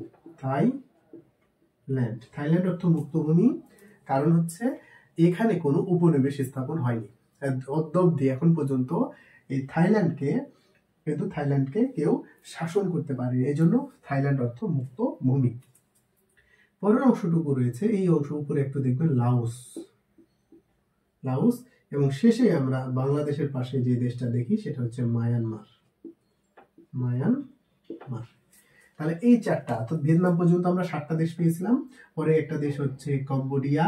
Speaker 1: থাইল্যান্ড অর্থ মুক্তভূমি, কারণ হচ্ছে এখানে কোনো উপনিবেশ স্থাপন হয়নি অদ্যাবধি এখন পর্যন্ত। এই থাইল্যান্ডকে কেউ শাসন করতে পারেনি, এই জন্য থাইল্যান্ড অর্থ মুক্ত ভূমি। পরের অংশটুকু রয়েছে এই অংশ উপরে একটু দেখবেন লাওস, এবং শেষে আমরা বাংলাদেশের পাশে যে দেশটা দেখি সেটা হচ্ছে মায়ানমার। তাহলে এই 4টা অর্থাৎ ভিয়েতনাম পর্যন্ত আমরা 7টা দেশ পেয়েছিলাম। পরে একটা দেশ হচ্ছে কম্বোডিয়া,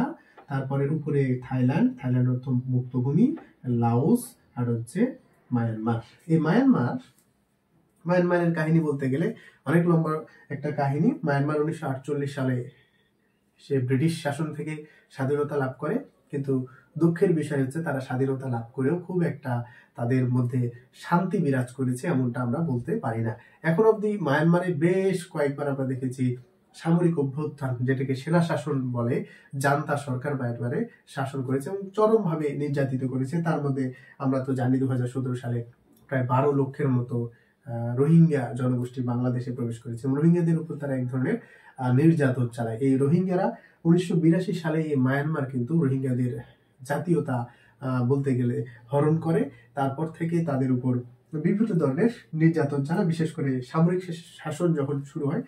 Speaker 1: তারপরে উপরে থাইল্যান্ড অর্থ মুক্তভূমি, লাওস, আর হচ্ছে মায়ানমার। এই মায়ানমারের কাহিনী বলতে গেলে অনেক লম্বা একটা কাহিনী। মায়ানমার 1948 সালে সে ব্রিটিশ শাসন থেকে স্বাধীনতা লাভ করে, কিন্তু দুঃখের বিষয় হচ্ছে তারা স্বাধীনতা লাভ করেও খুব একটা তাদের মধ্যে শান্তি বিরাজ করেছে এমনটা আমরা বলতে পারি না। এখন অবধি মায়ানমারে বেশ কয়েকবার আমরা দেখেছি সামরিক অভ্যুত্থান, যেটাকে সেনা শাসন বলে, জান্তা সরকার মায়ানমারে শাসন করেছে এবং চরমভাবে নির্যাতিত করেছে। তার মধ্যে আমরা তো জানি 2017 সালে প্রায় 12 লক্ষের মতো রোহিঙ্গা জনগোষ্ঠী বাংলাদেশে প্রবেশ করেছে। রোহিঙ্গাদের উপর তারা এক ধরনের নির্যাতন চালায়। এই রোহিঙ্গারা 1982 সালে এই মায়ানমার কিন্তু রোহিঙ্গাদের জাতীয়তা বলতে গেলে হরণ করে। তারপর থেকে তাদের উপর বিভিন্ন ধরনের নির্যাতন চালায়, বিশেষ করে সামরিক শাসন যখন শুরু হয়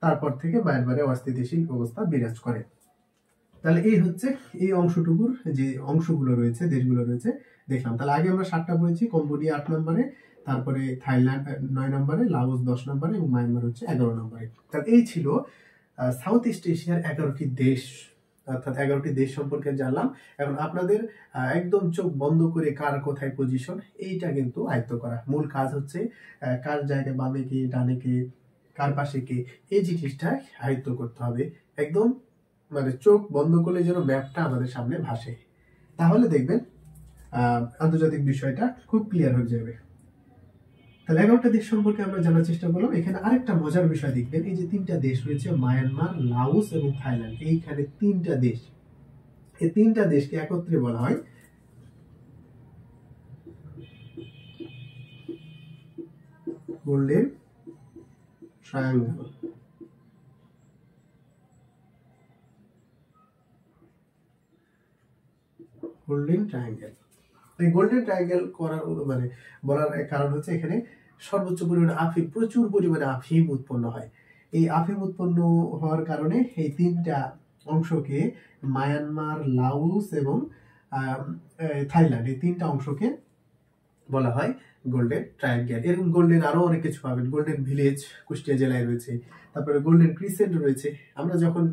Speaker 1: তারপর থেকে মায়ানমারে অস্থিতিশীল অবস্থা বিরাজ করে। তাহলে এই হচ্ছে এই অংশটুকুর যে অংশগুলো রয়েছে, দেশগুলো রয়েছে দেখলাম। তাহলে আগে আমরা 7টা পড়েছি, কম্বোডিয়া 8 নম্বরে, তারপরে থাইল্যান্ড 9 নম্বরে, লাওস 10 নম্বরে এবং মায়ানমার হচ্ছে 11 নম্বরে। তাহলে এই ছিল সাউথ ইস্ট এশিয়ার 11টি দেশ, অর্থাৎ 11টি দেশ সম্পর্কে জানলাম। এখন আপনাদের একদম চোখ বন্ধ করে কার কোথায় পজিশন এইটা কিন্তু আয়ত্ত করা। মূল কাজ হচ্ছে কার জায়গায় বামে কে, ডানে কে, কার পাশে কে, এই জিনিসটা আয়ত্ত করতে হবে। একদম মানে চোখ বন্ধ করলে যেন ম্যাপটা আমাদের সামনে ভাসে, তাহলে দেখবেন আন্তর্জাতিক বিষয়টা খুব ক্লিয়ার হয়ে যাবে। তাহলে 11টা দেশ সম্পর্কে আমরা জানার চেষ্টা করলাম। এখানে আরেকটা মজার বিষয় দেখবেন, এই যে 3টা দেশ রয়েছে মায়ানমার, লাওস এবং থাইল্যান্ড, এইখানে 3টা দেশ, এই 3টা দেশকে একত্রে বলা হয় গোল্ডেন ট্রায়াঙ্গল। গোল্ডেন ট্রায়াঙ্গেল, এই গোল্ডেন ট্রায়াঙ্গেল করার মানে বলার কারণ হচ্ছে এখানে সর্বোচ্চ পরিমাণে আফিম, প্রচুর পরিমাণে আফিম উৎপন্ন হয়। এই আফিম উৎপন্ন হওয়ার কারণে এই 3টা অংশকে মায়ানমার, লাওস এবং থাইল্যান্ড, এই 3টা অংশকে বলা হয় গোল্ডেন ট্রায়াঙ্গেল। এরকম গোল্ডেন আরো অনেক কিছু পাবেন, গোল্ডেন ভিলেজ কুষ্টিয়া জেলায় রয়েছে, তারপরে গোল্ডেন ক্রিসেন্ট রয়েছে। আমরা যখন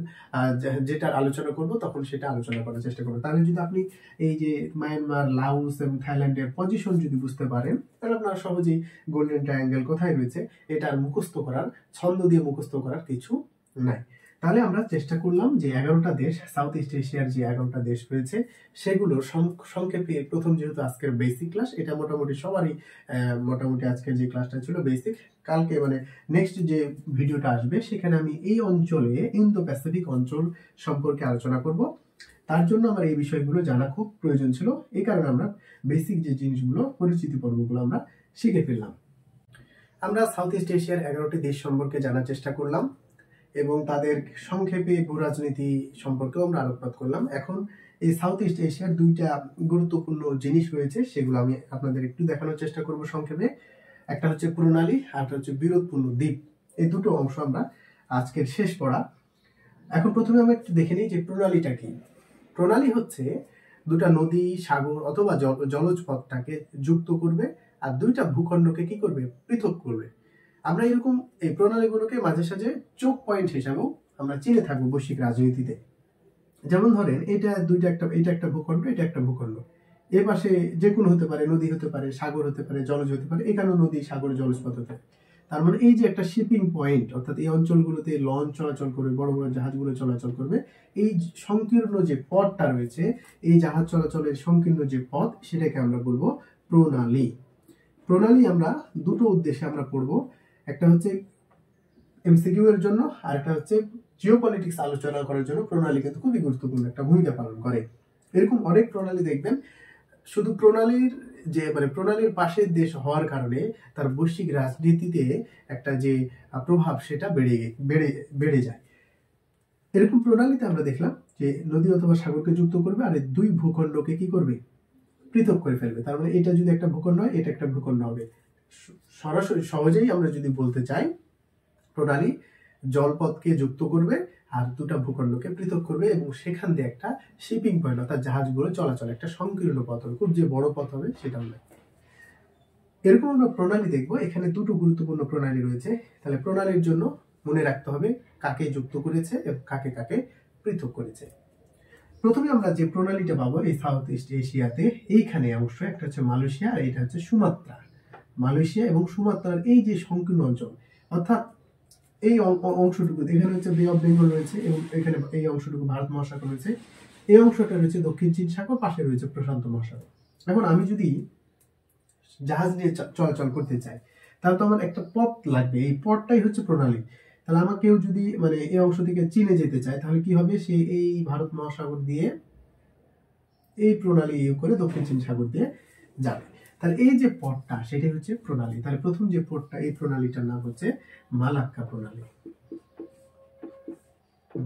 Speaker 1: যেটা আলোচনা করব তখন সেটা আলোচনা করার চেষ্টা করবো। তাহলে যদি আপনি এই যে মায়ানমার, লাওস এবং থাইল্যান্ডের পজিশন যদি বুঝতে পারেন, তাহলে আপনারা সহজেই গোল্ডেন ট্রায়াঙ্গেল কোথায় রয়েছে এটা আর মুখস্থ করার, ছন্দ দিয়ে মুখস্থ করার কিছু নাই। তাহলে আমরা চেষ্টা করলাম যে 11টা দেশ, সাউথ ইস্ট এশিয়ার যে 11টা দেশ রয়েছে সেগুলোর সংক্ষেপে, প্রথম যেহেতু আজকের বেসিক ক্লাস, এটা মোটামুটি সবারই মোটামুটি আজকের যে ক্লাসটা ছিল বেসিক, কালকে মানে নেক্সট যে ভিডিওটা আসবে সেখানে আমি এই অঞ্চলে ইন্দো প্যাসিফিক অঞ্চল সম্পর্কে আলোচনা করব। তার জন্য আমার এই বিষয়গুলো জানা খুব প্রয়োজন ছিল, এই কারণে আমরা বেসিক যে জিনিসগুলো, পরিচিতি পর্বগুলো আমরা শিখে ফেললাম। আমরা সাউথ ইস্ট এশিয়ার 11টি দেশ সম্পর্কে জানার চেষ্টা করলাম এবং তাদের সংক্ষেপে ভূরাজনীতি সম্পর্কেও আমরা আলোকপাত করলাম। এখন এই সাউথ ইস্ট এশিয়ার 2টা গুরুত্বপূর্ণ জিনিস রয়েছে, সেগুলো আমি আপনাদের একটু দেখানোর চেষ্টা করব সংক্ষেপে। একটা হচ্ছে প্রণালী, আর একটা হচ্ছে বিরোধপূর্ণ দ্বীপ। এই দুটো অংশ আমরা আজকের শেষ পড়া। এখন প্রথমে আমরা একটু দেখে নিই যে প্রণালীটা কি। প্রণালী হচ্ছে 2টা নদী, সাগর অথবা জলজ পথটাকে যুক্ত করবে আর 2টা ভূখণ্ডকে কি করবে, পৃথক করবে। আমরা এরকম এই প্রণালীগুলোকে মাঝে সাঝে চোক পয়েন্ট হিসাবেও আমরা চিনে থাকবো বৈশ্বিক রাজনীতিতে। যেমন ধরেন এটা একটা ভূখণ্ড, এটা একটা ভূখণ্ড, এ পাশে যে কোনো হতে পারে, নদী হতে পারে, সাগর হতে পারে, জলজ হতে পারে, এখানেও নদী, সাগর, জলজ পথ হতে পারে। তার মানে এই যে একটা শিপিং পয়েন্ট, অর্থাৎ এই অঞ্চলগুলোতে লঞ্চ চলাচল করবে, বড় বড় জাহাজগুলো চলাচল করবে। এই সংকীর্ণ যে পথটা রয়েছে, এই জাহাজ চলাচলের সংকীর্ণ যে পথ, সেটাকে আমরা বলবো প্রণালী। প্রণালী আমরা 2টো উদ্দেশ্যে আমরা পড়বো, একটা হচ্ছে এমসিকিউ এর জন্য, আর একটা হচ্ছে জিওপলিটিক্স আলোচনা করার জন্য প্রণালী কিন্তু খুবই গুরুত্বপূর্ণ একটা ভূমিকা পালন করে। এরকম অনেক প্রণালী দেখবেন, শুধু প্রণালীর যে মানে প্রণালীর পাশের দেশ হওয়ার কারণে তার বৈশ্বিক রাজনীতিতে একটা যে প্রভাব সেটা বেড়ে যায়। এরকম প্রণালীতে আমরা দেখলাম যে নদী অথবা সাগরকে যুক্ত করবে আর 2 ভূখণ্ডকে কি করবে, পৃথক করে ফেলবে। তার মানে এটা যদি একটা ভূখণ্ড হয়, এটা একটা ভূখণ্ড হবে। সরাসরি সহজেই আমরা যদি বলতে চাই, প্রণালী জলপথকে যুক্ত করবে আর 2টা ভূখণ্ডকে পৃথক করবে এবং সেখান দিয়ে একটা শিপিং পয়েন্ট, অর্থাৎ জাহাজগুলো চলাচল, একটা সংকীর্ণ পথ হবে, খুব যে বড় পথ হবে সেটা নয়। এরকম আমরা প্রণালী দেখবো। এখানে 2টো গুরুত্বপূর্ণ প্রণালী রয়েছে। তাহলে প্রণালীর জন্য মনে রাখতে হবে কাকে যুক্ত করেছে এবং কাকে কাকে পৃথক করেছে। প্রথমে আমরা যে প্রণালীটা পাবো এই সাউথ ইস্ট এশিয়াতে, এইখানে অংশ একটা হচ্ছে মালয়েশিয়া আর এটা হচ্ছে সুমাত্রা। মালয়েশিয়া এবং সুমাত্রার এই যে সংকীর্ণ অঞ্চল, অর্থাৎ এই অংশটুকু, এখানে হচ্ছে বে অফ বেঙ্গল রয়েছে এবং এখানে এই অংশটুকু ভারত মহাসাগর রয়েছে, এই অংশটা রয়েছে দক্ষিণ চীন সাগর, পাশে রয়েছে প্রশান্ত মহাসাগর। এখন আমি যদি জাহাজ নিয়ে চলাচল করতে চাই, তাহলে তো আমার একটা পথ লাগবে, এই পথটাই হচ্ছে প্রণালী। তাহলে আমার কেউ যদি মানে এই অংশ থেকে চীনে যেতে চায়, তাহলে কি হবে, সে এই ভারত মহাসাগর দিয়ে এই প্রণালী করে দক্ষিণ চীন সাগর দিয়ে যাবে। তাহলে এই যে পথটা সেটাই হচ্ছে প্রণালী। তাহলে প্রথম যে পথটা, এই প্রণালীটার নাম হচ্ছে মালাক্কা প্রণালী।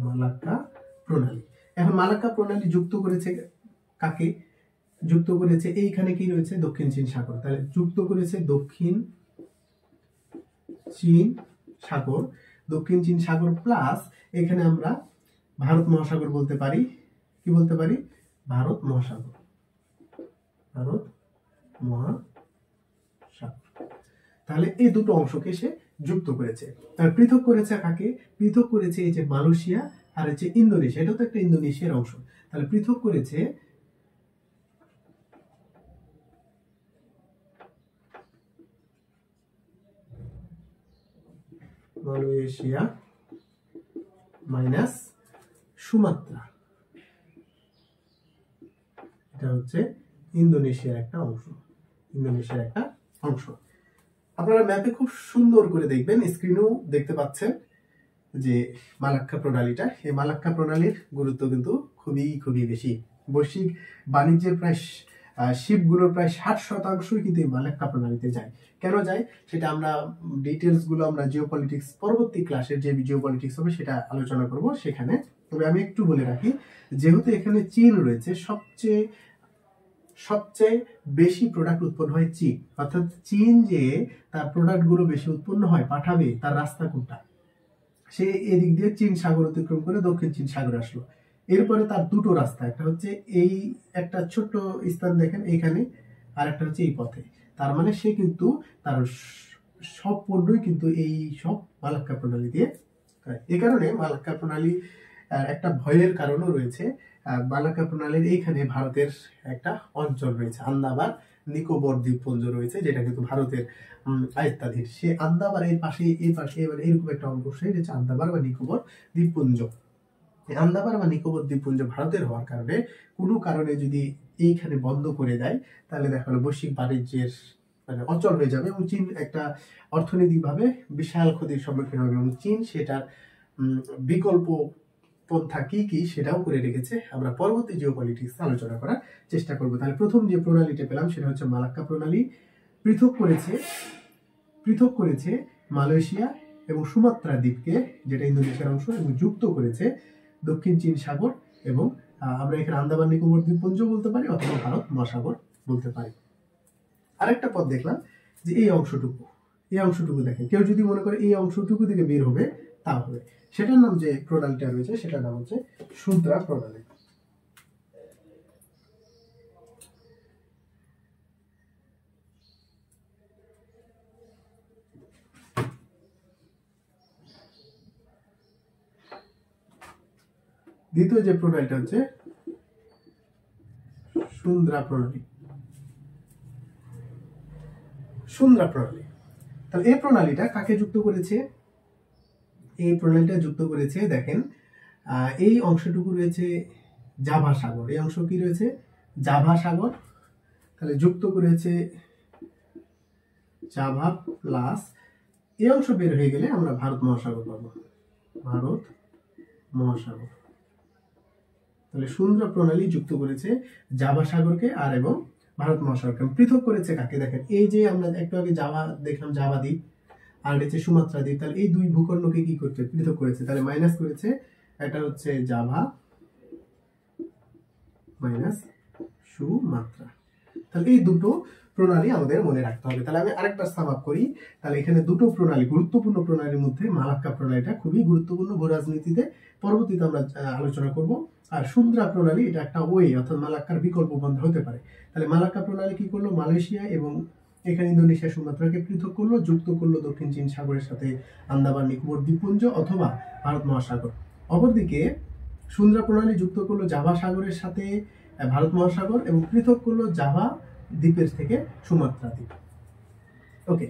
Speaker 1: মালাক্কা প্রণালী। এখন মালাক্কা প্রণালী যুক্ত করেছে কাকে? যুক্ত করেছে এইখানে কি রয়েছে? দক্ষিণ চীন সাগর। তাহলে যুক্ত করেছে দক্ষিণ চীন সাগর, দক্ষিণ চীন সাগর প্লাস এখানে আমরা ভারত মহাসাগর বলতে পারি। কি বলতে পারি? ভারত মহাসাগর। ভারত মহাসাগর। তাহলে এই দুটো অংশকে সে যুক্ত করেছে। তাহলে পৃথক করেছে কাকে? পৃথক করেছে এই যে মালয়েশিয়া আর হচ্ছে ইন্দোনেশিয়া। এটাও তো একটা ইন্দোনেশিয়ার অংশ। তাহলে পৃথক করেছে মালয়েশিয়া মাইনাস সুমাত্রা। এটা হচ্ছে ইন্দোনেশিয়ার একটা অংশ। ইন্দোনেশিয়ার একটা অংশ। আপনারা ম্যাপে খুব সুন্দর করে দেখবেন, স্ক্রিনেও দেখতে পাচ্ছেন যে মালাক্কা প্রণালীটা। এই মালাক্কা প্রণালীর গুরুত্ব কিন্তু খুবই খুবই বেশি। বৈশ্বিক বাণিজ্যের প্রায় শিপগুলোর প্রায় 60% কিন্তু এই মালাক্কা প্রণালীতে যায়। কেন যায় সেটা আমরা ডিটেলস গুলো আমরা জিওপলিটিক্স পরবর্তী ক্লাসের যে জিওপলিটিক্স হবে সেটা আলোচনা করব সেখানে। তবে আমি একটু বলে রাখি, যেহেতু এখানে চীন রয়েছে, সবচেয়ে বেশি প্রোডাক্ট উৎপন্ন হয় চীন। অর্থাৎ চীন যে তার প্রোডাক্ট গুলো বেশি উৎপন্ন হয় পাঠাবে, তার রাস্তা কোনটা? সে এদিক দিয়ে চীন সাগর অতিক্রম করে দক্ষিণ চীন সাগরে আসলো। এরপরে তার দুটো রাস্তা, একটা হচ্ছে এই একটা ছোট্ট স্থান দেখেন এইখানে, আর একটা হচ্ছে এই পথে। তার মানে সে কিন্তু তার সব পণ্যই কিন্তু এই সব মালাক্কা প্রণালী দিয়ে। এই কারণে মালাক্কা প্রণালী একটা ভয়ের কারণও রয়েছে। মালাক্কা প্রণালীর এইখানে ভারতের একটা অঞ্চল রয়েছে, আন্দামান নিকোবর দ্বীপপুঞ্জ রয়েছে, যেটা কিন্তু ভারতের আয়ত্তাধীন। সে আন্দামান এর পাশে এবার এরকম একটা অংশ হচ্ছে আন্দামান বা নিকোবর দ্বীপপুঞ্জ। আন্দামান বা নিকোবর দ্বীপপুঞ্জ ভারতের হওয়ার কারণে কোনো কারণে যদি এইখানে বন্ধ করে দেয়, তাহলে দেখা গেল বৈশ্বিক বাণিজ্যের মানে অচল হয়ে যাবে এবং চীন একটা অর্থনৈতিকভাবে বিশাল ক্ষতির সম্মুখীন হবে। এবং চীন সেটার বিকল্প পন্থা কি কি সেটাও করে রেখেছে। আমরা পরবর্তী জিওপলিটিক্স আলোচনা করার চেষ্টা করব। তাহলে প্রথম যে প্রণালীটা পেলাম সেটা হচ্ছে মালাক্কা প্রণালী। পৃথক করেছে মালয়েশিয়া এবং সুমাত্রা দ্বীপকে, যেটা ইন্দোনেশিয়ার অংশ, এবং যুক্ত করেছে দক্ষিণ চীন সাগর এবং আমরা এখানে আন্দামান নিকোবর দ্বীপপুঞ্জ বলতে পারি অথবা ভারত মহাসাগর বলতে পারি। আরেকটা পথ দেখলাম যে এই অংশটুকু দেখেন, কেউ যদি মনে করে এই অংশটুকু থেকে বের হবে তা হবে, সেটার নাম যে প্রণালীটা রয়েছে সেটার নাম হচ্ছে সুন্দ্রা প্রণালী। দ্বিতীয় যে প্রণালীটা হচ্ছে সুন্দ্রা প্রণালী। তাহলে এই প্রণালীটা কাকে যুক্ত করেছে? এই প্রণালীটা যুক্ত করেছে দেখেন, এই অংশটুকু রয়েছে জাভা সাগর। এই অংশ কি রয়েছে? জাভা সাগর। তাহলে যুক্ত করেছে জাভা প্লাস এই অংশ বের হয়ে গেলে আমরা ভারত মহাসাগর পাবো। ভারত মহাসাগর। তাহলে সুন্দ্রা প্রণালী যুক্ত করেছে জাভা সাগরকে আর এবং ভারত মহাসাগরকে। পৃথক করেছে কাকে? দেখেন, এই যে আমরা একটু আগে জাভা দেখলাম, জাভা দ্বীপ আর হচ্ছে সুমাত্রা দ্বীপ। তাহলে এই দুই ভূখণ্ডকে কি করতে পৃথক করেছে? তাহলে মাইনাস করেছে, এটা হচ্ছে জাভা মাইনাস সুমাত্রা। তাহলে এই দুটো প্রণালী আমাদের মনে রাখতে হবে। তাহলে আমি আরেকটা সাম আপ করি। তাহলে এখানে দুটো প্রণালী, গুরুত্বপূর্ণ প্রণালীর মধ্যে মালাক্কা প্রণালীটা খুবই গুরুত্বপূর্ণ, ভূ রাজনীতিতে পরবর্তীতে আমরা আলোচনা করব। আর সুন্দ্রা প্রণালী এটা একটা ওয়ে, অর্থাৎ মালাক্কার বিকল্প বন্ধ হতে পারে। তাহলে মালাক্কা প্রণালী কি করলো? মালয়েশিয়া এবং এখানে ইন্দোনেশিয়া সুমাত্রাকে পৃথক করলো, যুক্ত করলো দক্ষিণ চীন সাগরের সাথে আন্দামান নিকোবর দ্বীপপুঞ্জ অথবা ভারত মহাসাগর। অপরদিকে সুন্দ্রা প্রণালী যুক্ত করলো জাভা সাগরের সাথে ভারত মহাসাগর এবং পৃথক করলো জাভা দ্বীপের থেকে সুমাত্রা দ্বীপ। ওকে,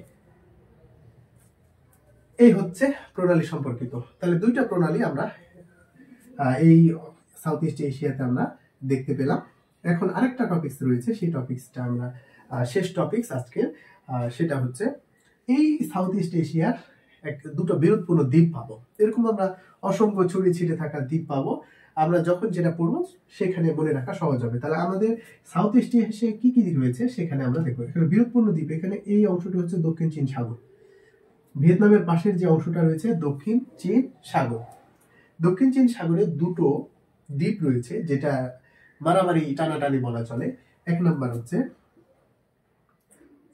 Speaker 1: এই হচ্ছে প্রণালী সম্পর্কিত। তাহলে দুইটা প্রণালী আমরা এই সাউথ ইস্ট এশিয়াতে আমরা দেখতে পেলাম। এখন আরেকটা টপিকস রয়েছে, সেই টপিকসটা আমরা শেষ টপিকস আজকে, সেটা হচ্ছে এই সাউথ ইস্ট এশিয়ার দুটো বিরোধপূর্ণ দ্বীপ পাবো। এরকম আমরা অসংখ্য ছড়িয়ে ছিটে থাকা দ্বীপ পাবো। আমরা যখন যেটা পড়বো সেখানে মনে রাখা সহজ হবে। তাহলে আমাদের সাউথ ইস্ট এশিয়ায় কি কি রয়েছে সেখানে আমরা দেখবো। এখানে বিরোধপূর্ণ দ্বীপ, এখানে এই অংশটি হচ্ছে দক্ষিণ চীন সাগর। ভিয়েতনামের পাশের যে অংশটা রয়েছে দক্ষিণ চীন সাগর। দক্ষিণ চীন সাগরে দুটো দ্বীপ রয়েছে যেটা মারামারি টানাটানি বলা চলে। এক নম্বর হচ্ছে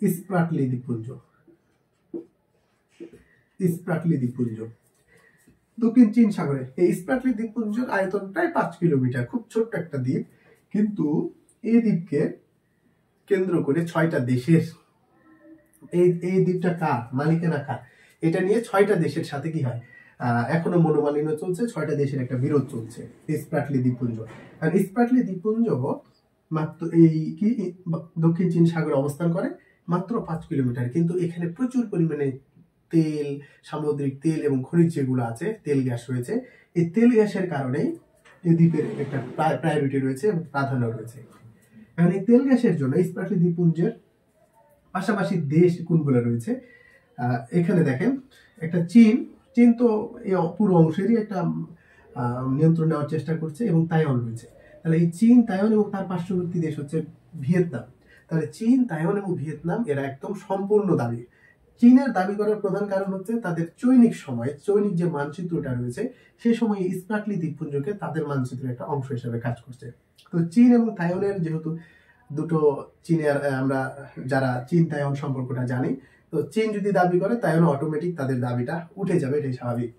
Speaker 1: স্প্রাটলি দ্বীপপুঞ্জ। স্প্রাটলি দ্বীপপুঞ্জ দক্ষিণ চীন সাগরে। এই স্প্রাটলি দ্বীপপুঞ্জের আয়তন প্রায় 5 কিলোমিটার, খুব ছোট্ট একটা দ্বীপ। কিন্তু এই দ্বীপকে কেন্দ্র করে 6টা দেশের, এই দ্বীপটা কার মালিকানা কার এটা নিয়ে 6টা দেশের সাথে কি হয় এখনো মনোমালিন্য চলছে। 6টা দেশের একটা বিরোধ চলছে স্প্রাটলি দ্বীপপুঞ্জ। আর স্প্রাটলি দ্বীপপুঞ্জ মাত্র এই কি দক্ষিণ চীন সাগরে অবস্থান করে মাত্র 5 কিলোমিটার। কিন্তু এখানে প্রচুর পরিমাণে তেল, সামুদ্রিক তেল এবং খনিজ যেগুলো আছে, তেল গ্যাস রয়েছে। এই তেল গ্যাসের কারণে এই দ্বীপের একটা প্রায়োরিটি রয়েছে এবং প্রাধান্য রয়েছে। এখন এই তেল গ্যাসের জন্য স্প্রাটলি দ্বীপপুঞ্জের পাশাপাশি দেশ কোনগুলো রয়েছে এখানে দেখেন। একটা চীন তো এই পুরো অংশেরই একটা নিয়ন্ত্রণ নেওয়ার চেষ্টা করছে এবং তাইওয়ান রয়েছে। তাহলে এই চীন, তাইওয়ান এবং তার পার্শ্ববর্তী দেশ হচ্ছে ভিয়েতনাম। তাহলে চীন, তাইওয়ান এবং ভিয়েতনাম এরা একদম সম্পূর্ণ দাবি। চীনের দাবি করার প্রধান কারণ হচ্ছে তাদের চৈনিক যে মানচিত্রটা রয়েছে সেই সময় স্প্রাটলি দ্বীপপুঞ্জকে তাদের মানচিত্রের একটা অংশ হিসেবে কাজ করছে। তো চীন এবং তাইওয়ানের যেহেতু দুটো চীনের, আমরা যারা চীন তাইওয়ান সম্পর্কটা জানি, তো চীন যদি দাবি করে তাইওয়ান অটোমেটিক তাদের দাবিটা উঠে যাবে, এটাই স্বাভাবিক।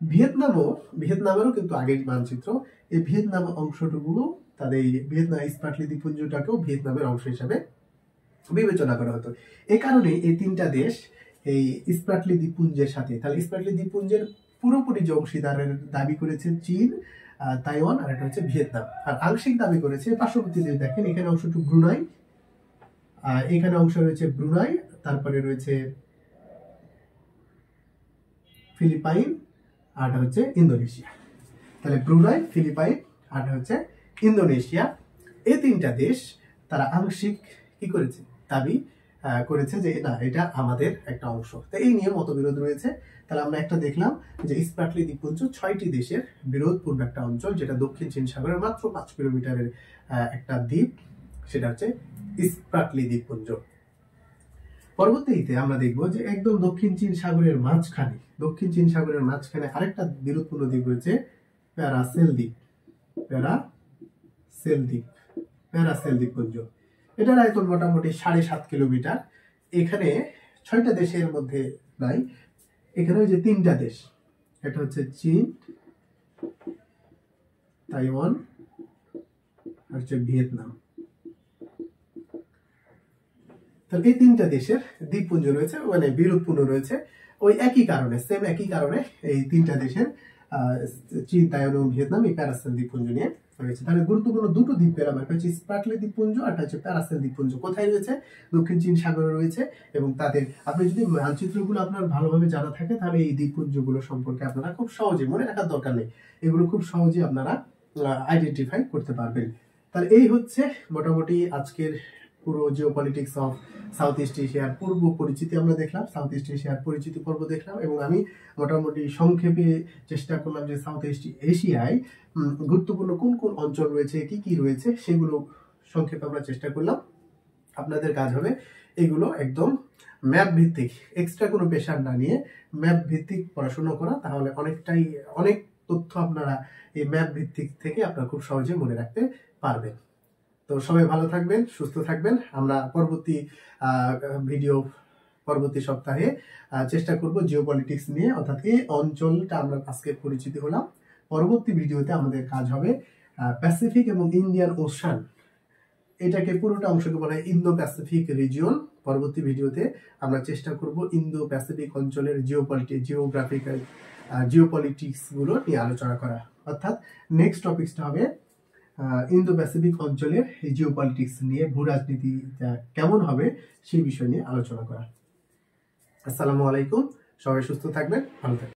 Speaker 1: ভিয়েতনামেরও কিন্তু আগের মানচিত্র, এই ভিয়েতনাম অংশটুকু তাদের ভিয়েতনাম স্প্রাটলি দ্বীপপুঞ্জটাকেও ভিয়েতনামের অংশ হিসেবে বিবেচনা করা হতো। এই কারণে এই 3টা দেশ এই স্প্রাটলি দ্বীপপুঞ্জের সাথে, তাহলে স্প্রাটলি দ্বীপপুঞ্জের পুরোপুরি যে অংশীদারের দাবি করেছে চীন, তাইওয়ান, আর এটা হচ্ছে ভিয়েতনাম। আর আংশিক দাবি করেছে পার্শ্ববর্তী দেশ। দেখেন এখানে অংশটুকু ব্রুনাই, এখানে অংশ রয়েছে ব্রুনাই, তারপরে রয়েছে ফিলিপাইন, আর হচ্ছে ইন্দোনেশিয়া। তাহলে ব্রুনাই, ফিলিপাইন, আর হচ্ছে ইন্দোনেশিয়া, এই 3টা দেশ তারা আংশিক কি করেছে, দাবি করেছে যে না, এটা আমাদের একটা অংশ। তো এই নিয়ে মতবিরোধ রয়েছে। তাহলে আমরা একটা দেখলাম যে স্প্রাটলি দ্বীপপুঞ্জ 6টি দেশের বিরোধপূর্ণ একটা অঞ্চল, যেটা দক্ষিণ চীন সাগরের মাত্র 5 কিলোমিটারের একটা দ্বীপ, সেটা হচ্ছে স্প্রাটলি দ্বীপপুঞ্জ। পরবর্তীতে আমরা দেখব যে একদম দক্ষিণ চীন সাগরের মাঝখানে আরেকটা বিরোধপূর্ণ দ্বীপ রয়েছে, প্যারাসেল দ্বীপপুঞ্জ। এটার আয়তন মোটামুটি 7.5 কিলোমিটার। এখানে 6টা দেশের মধ্যে নাই, এখানে ওই যে 3টা দেশ, এটা হচ্ছে চীন, তাইওয়ান, আর হচ্ছে ভিয়েতনাম। তাহলে এই 3টা দেশের দ্বীপপুঞ্জ রয়েছে, মানে বিরোধপূর্ণ রয়েছে ওই একই কারণে, এই 3টা দেশের চীন, তাইওয়ান এবং ভিয়েতনাম এই প্যারাসেল দ্বীপপুঞ্জ নিয়ে রয়েছে। তাহলে গুরুত্বপূর্ণ দুটো দ্বীপ পেলাম, একটা হচ্ছে স্প্রাটলি দ্বীপপুঞ্জ আর একটা হচ্ছে প্যারাসেল দ্বীপপুঞ্জ। কোথায় রয়েছে? দক্ষিণ চীন সাগরে রয়েছে। এবং তাদের আপনি যদি মানচিত্রগুলো আপনার ভালোভাবে জানা থাকে তাহলে এই দ্বীপপুঞ্জগুলো সম্পর্কে আপনারা খুব সহজে, মনে রাখার দরকার নেই, এগুলো খুব সহজে আপনারা আইডেন্টিফাই করতে পারবেন। তাহলে এই হচ্ছে মোটামুটি আজকের পুরো জিওপলিটিক্স অফ সাউথ ইস্ট এশিয়ার পূর্ব পরিচিতি আমরা দেখলাম, সাউথ ইস্ট এশিয়ার পরিচিতি পর্ব দেখলাম। এবং আমি মোটামুটি সংক্ষেপে চেষ্টা করলাম যে সাউথ ইস্ট এশিয়ায় গুরুত্বপূর্ণ কোন কোন অঞ্চল রয়েছে, কি কি রয়েছে, সেগুলো সংক্ষেপে আমরা চেষ্টা করলাম। আপনাদের কাজ হবে এগুলো একদম ম্যাপ ভিত্তিক, এক্সট্রা কোনো প্রেশার না নিয়ে ম্যাপ ভিত্তিক পড়াশোনা করা, তাহলে অনেক তথ্য আপনারা এই ম্যাপ ভিত্তিক থেকে আপনারা খুব সহজে মনে রাখতে পারবেন। তো সবাই ভালো থাকবেন, সুস্থ থাকবেন। আমরা পরবর্তী সপ্তাহে চেষ্টা করব জিওপলিটিক্স নিয়ে, অর্থাৎ এই অঞ্চলটা আমরা আজকে পরিচিতি হলাম। পরবর্তী ভিডিওতে আমাদের কাজ হবে প্যাসিফিক এবং ইন্ডিয়ান ওশান, এটাকে পুরোটা অংশকে বলা হয় ইন্দো প্যাসিফিক রিজিয়ন। পরবর্তী ভিডিওতে আমরা চেষ্টা করব ইন্দো প্যাসিফিক অঞ্চলের জিওপলিটিক্স গুলো নিয়ে আলোচনা করা, অর্থাৎ নেক্সট টপিকসটা হবে ইন্দো প্যাসিফিক অঞ্চলের জিওপলিটিক্স নিয়ে, ভূ রাজনীতি কেমন হবে সেই বিষয় নিয়ে আলোচনা করা। আসসালামু আলাইকুম, সবাই সুস্থ থাকবেন, ভালো থাকবেন।